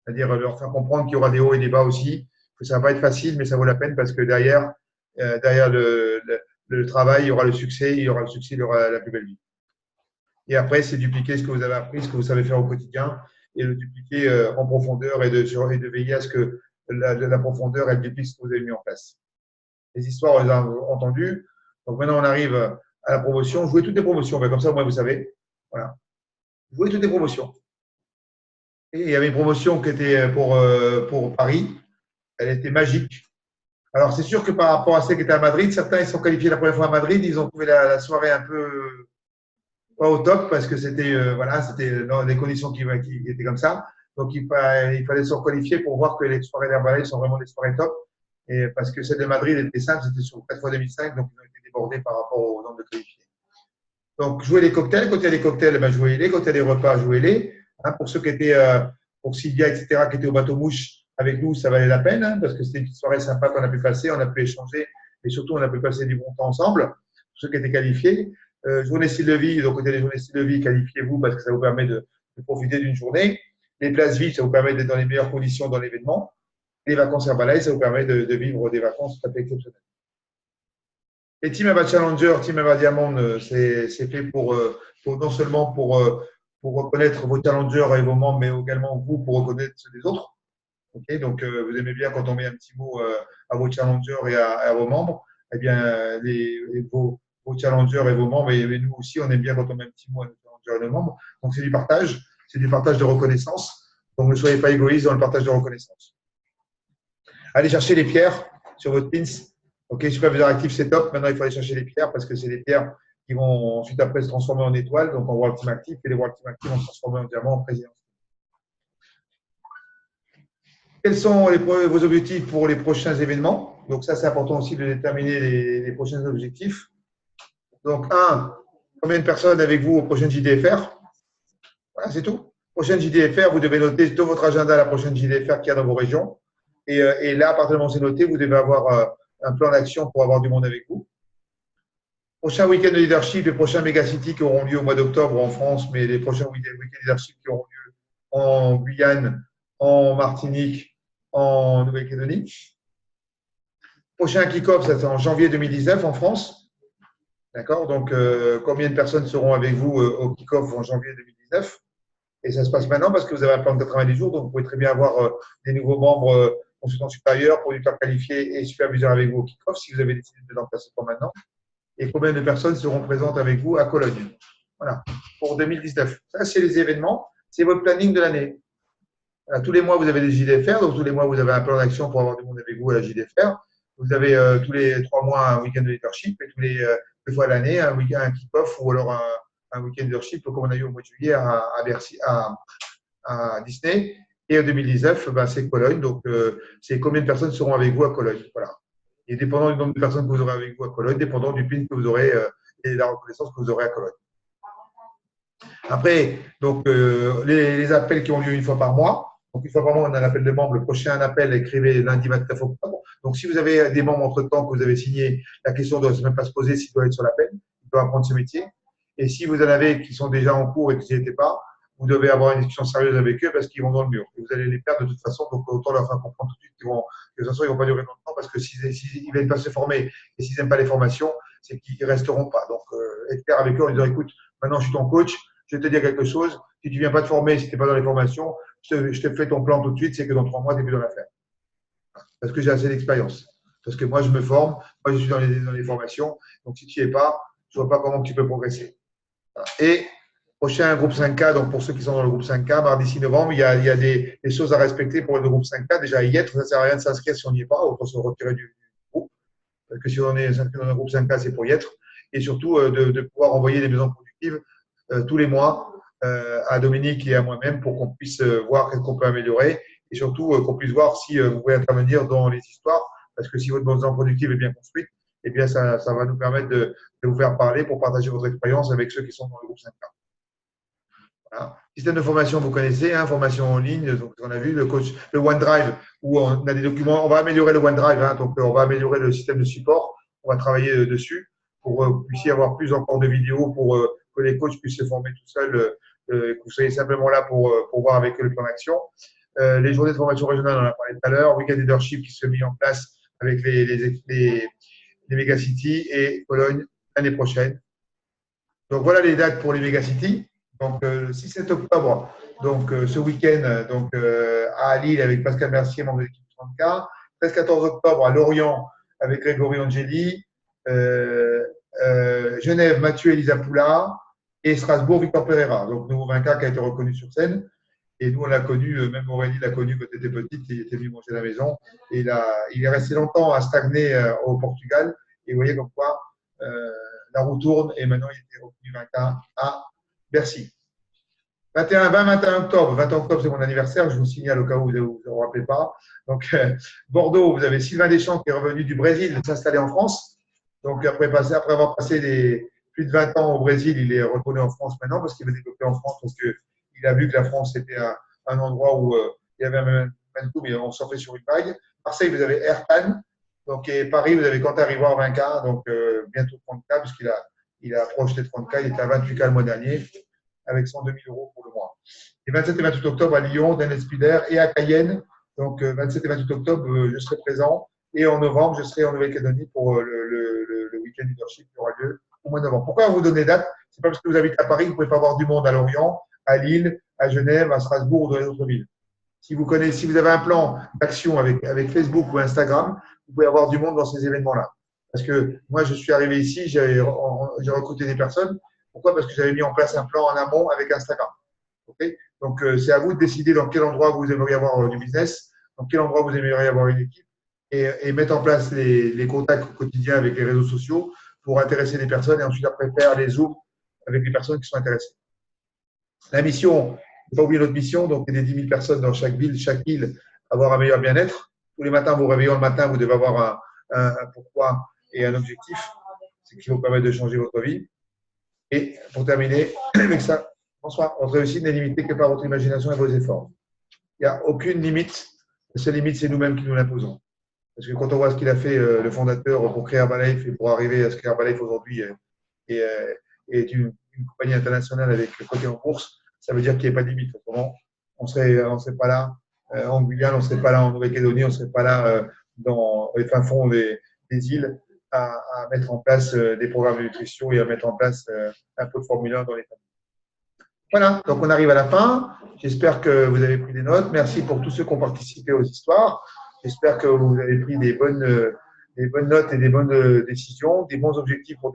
C'est-à-dire leur faire comprendre qu'il y aura des hauts et des bas aussi, que ça ne va pas être facile, mais ça vaut la peine parce que derrière le travail, il y aura le succès, il y aura la plus belle vie. Et après, c'est dupliquer ce que vous avez appris, ce que vous savez faire au quotidien, et le dupliquer en profondeur et de veiller à ce que la profondeur, elle duplique ce que vous avez mis en place. Les histoires, on les a entendues. Donc maintenant, on arrive à la promotion. Jouez toutes les promotions, comme ça, au moins, vous savez. Voilà. Jouez toutes les promotions. Et il y avait une promotion qui était pour Paris. Elle était magique. Alors, c'est sûr que par rapport à celle qui était à Madrid, certains ils sont qualifiés la première fois à Madrid, ils ont trouvé la soirée un peu pas au top parce que c'était dans des conditions qui étaient comme ça. Donc, il fallait se requalifier pour voir que les soirées d'Herbalife sont vraiment des soirées top. Et parce que celle de Madrid était simple, c'était sur 4 fois 2005, donc ils ont été débordés par rapport au nombre de qualifiés. Donc, jouez les cocktails. Quand il y a les cocktails, jouez-les. Quand il y a les repas, jouez-les. Hein, pour ceux qui étaient, pour Sylvia, etc., qui étaient au bateau mouche avec nous, ça valait la peine, hein, parce que c'était une petite soirée sympa qu'on a pu passer, on a pu échanger, et surtout, on a pu passer du bon temps ensemble. Pour ceux qui étaient qualifiés, journée style de vie, donc côté des journées style de vie, qualifiez-vous parce que ça vous permet de profiter d'une journée. Les places vides, ça vous permet d'être dans les meilleures conditions dans l'événement. Les vacances Herbalife, ça vous permet de vivre des vacances tout à fait exceptionnelles. Et Team Ava Challenger, Team Ava Diamond, c'est fait pour non seulement pour reconnaître vos challengers et vos membres, mais également vous pour reconnaître ceux des autres. Okay, donc, vous aimez bien quand on met un petit mot à vos challengers et à vos membres. Eh bien, vos challengers et vos membres, et nous aussi, on aime bien quand on met un petit mot à nos challengers et nos membres. Donc, c'est du partage de reconnaissance. Donc, ne soyez pas égoïste dans le partage de reconnaissance. Allez chercher les pierres sur votre pins. Ok, superviseur actif, c'est top. Maintenant, il faut aller chercher les pierres parce que c'est des pierres qui vont ensuite après se transformer en étoiles, donc en World Team Actif, et les World Team Actifs vont se transformer en diamant, en président. Quels sont vos objectifs pour les prochains événements? Donc ça, c'est important aussi de déterminer les prochains objectifs. Donc, combien de personnes avec vous au prochain JDFR? Voilà, c'est tout. Prochaine JDFR, vous devez noter dans votre agenda la prochaine JDFR qu'il y a dans vos régions. Et là, à partir du moment où c'est noté, vous devez avoir un plan d'action pour avoir du monde avec vous. Prochain week-end de leadership, les prochains Megacity qui auront lieu au mois d'octobre en France, mais les prochains week-end de leadership qui auront lieu en Guyane, en Martinique, en Nouvelle-Calédonie. Prochain kick-off, ça c'est en janvier 2019 en France. D'accord? Donc, combien de personnes seront avec vous au kick-off en janvier 2019? Et ça se passe maintenant parce que vous avez un plan de 90 jours, donc vous pouvez très bien avoir des nouveaux membres consultants supérieurs, producteurs qualifiés et superviseurs avec vous au kick-off si vous avez décidé de l'emplacer pour maintenant. Et combien de personnes seront présentes avec vous à Cologne? Voilà, pour 2019. Ça, c'est les événements, c'est votre planning de l'année. Voilà, tous les mois, vous avez des JDFR, donc tous les mois, vous avez un plan d'action pour avoir du monde avec vous à la JDFR. Vous avez tous les 3 mois un week-end de leadership et tous les 2 fois l'année un kick-off ou alors un week-end de leadership comme on a eu au mois de juillet à Disney. Et en 2019, c'est Cologne. Donc, c'est combien de personnes seront avec vous à Cologne. Voilà. Et dépendant du nombre de personnes que vous aurez avec vous à Cologne, dépendant du pin que vous aurez et de la reconnaissance que vous aurez à Cologne. Après, donc, les appels qui ont lieu une fois par mois. Donc, une fois par mois, on a un appel de membres. Le prochain appel, écrivez lundi 29 octobre. Donc, si vous avez des membres entre-temps que vous avez signé, la question ne doit même pas se poser s'ils doivent être sur l'appel. Ils doivent apprendre ce métier. Et si vous en avez qui sont déjà en cours et qui n'y étaient pas, vous devez avoir une discussion sérieuse avec eux parce qu'ils vont dans le mur. Et vous allez les perdre de toute façon. Donc, autant leur faire comprendre tout de suite qu'ils vont, de toute façon, ils ne vont pas durer longtemps parce que s'ils ne viennent pas se former et s'ils n'aiment pas les formations, c'est qu'ils ne resteront pas. Donc, être clair avec eux en disant, écoute, maintenant, je suis ton coach, je vais te dire quelque chose. Si tu ne viens pas te former, si tu n'es pas dans les formations, je te fais ton plan tout de suite, c'est que dans 3 mois, tu n'es plus dans l'affaire. Parce que j'ai assez d'expérience. Parce que moi, je me forme, moi, je suis dans les formations. Donc, si tu n'y es pas, je ne vois pas comment tu peux progresser. Et prochain groupe 5K, donc pour ceux qui sont dans le groupe 5K, mardi 6 novembre, il y a des choses à respecter pour le groupe 5K. Déjà, y être, ça ne sert à rien de s'inscrire si on n'y est pas, autant se retirer du groupe. Parce que si on est inscrit dans un groupe 5K, c'est pour y être. Et surtout, de pouvoir envoyer des besoins productives tous les mois à Dominique et à moi-même pour qu'on puisse voir qu'est-ce qu'on peut améliorer et surtout qu'on puisse voir si vous pouvez intervenir dans les histoires. Parce que si votre besoin productif est bien construite, eh bien, ça va nous permettre de vous faire parler pour partager votre expérience avec ceux qui sont dans le groupe 5K. Voilà. Système de formation, vous connaissez, hein, formation en ligne, donc on a vu le OneDrive, où on a des documents, on va améliorer le OneDrive, hein, donc on va améliorer le système de support, on va travailler dessus pour que vous puissiez avoir plus encore de vidéos pour que les coachs puissent se former tout seuls, que vous soyez simplement là pour voir avec eux le plan d'action. Les journées de formation régionale, on en a parlé tout à l'heure, week-end leadership qui se met en place avec les Megacity et Cologne l'année prochaine. Donc voilà les dates pour les Megacity. Donc, le 6-7 octobre, donc, ce week-end à Lille avec Pascal Mercier, membre de l'équipe 30K. 13-14 octobre à Lorient avec Grégory Angeli. Genève, Mathieu Elisa Poula. Et Strasbourg, Victor Pereira. Donc, nouveau 20K qui a été reconnu sur scène. Et nous, on l'a connu, même Aurélie l'a connu quand il était petite, il était venu manger à la maison. Et il est resté longtemps à stagner au Portugal. Et vous voyez comme quoi la roue tourne. Et maintenant, il était reconnu 20K à Bercy. 20-21 octobre. 21 octobre, c'est mon anniversaire. Je vous signale au cas où vous ne vous rappelez pas. Donc, Bordeaux, vous avez Sylvain Deschamps qui est revenu du Brésil s'installer en France. Donc, après avoir passé plus de 20 ans au Brésil, il est retourné en France maintenant parce qu'il veut développer en France parce qu'il a vu que la France était un endroit où il y avait un tout, mais on sortait sur une vague. Marseille, vous avez Airtan. Donc, et Paris, vous avez Quentin Rivoire 20K. Donc, bientôt 30K puisqu'il a projeté 30K. Il était à 28K le mois dernier, avec 102 000 € pour le mois. Et 27 et 28 octobre à Lyon, Daniel Spider et à Cayenne. Donc, 27 et 28 octobre, je serai présent. Et en novembre, je serai en Nouvelle-Calédonie pour le week-end leadership qui aura lieu au mois de novembre. Pourquoi on vous donne des dates? C'est pas parce que vous habitez à Paris que vous ne pouvez pas avoir du monde à Lorient, à Lille, à Genève, à Strasbourg ou dans les autres villes. Si vous avez un plan d'action avec Facebook ou Instagram, vous pouvez avoir du monde dans ces événements-là. Parce que moi, je suis arrivé ici, j'ai recruté des personnes. Pourquoi? Parce que j'avais mis en place un plan en amont avec Instagram. Okay, donc, c'est à vous de décider dans quel endroit vous aimeriez avoir du business, dans quel endroit vous aimeriez avoir une équipe et mettre en place les contacts au quotidien avec les réseaux sociaux pour intéresser les personnes et ensuite après faire les zooms avec les personnes qui sont intéressées. La mission, ne pas oublier notre mission, donc il y a des 10 000 personnes dans chaque ville, chaque île, avoir un meilleur bien-être. Tous les matins, vous vous réveillez le matin, vous devez avoir un pourquoi et un objectif, ce qui vous permet de changer votre vie. Et pour terminer avec ça, bonsoir, votre réussite n'est limitée que par votre imagination et vos efforts. Il n'y a aucune limite. La seule limite, c'est nous-mêmes qui nous l'imposons. Parce que quand on voit ce qu'il a fait le fondateur pour créer Herbalife et pour arriver à ce qu'Herbalife aujourd'hui est une compagnie internationale avec côté en bourse, ça veut dire qu'il n'y a pas de limite. Autrement, on ne serait pas là en Guyane, on ne serait pas là en Nouvelle-Calédonie, on ne serait pas là dans les fins fonds des îles à mettre en place des programmes de nutrition et à mettre en place un peu de Formule 1 dans les familles. Voilà, donc on arrive à la fin. J'espère que vous avez pris des notes. Merci pour tous ceux qui ont participé aux histoires. J'espère que vous avez pris des bonnes notes et des bonnes décisions, des bons objectifs pour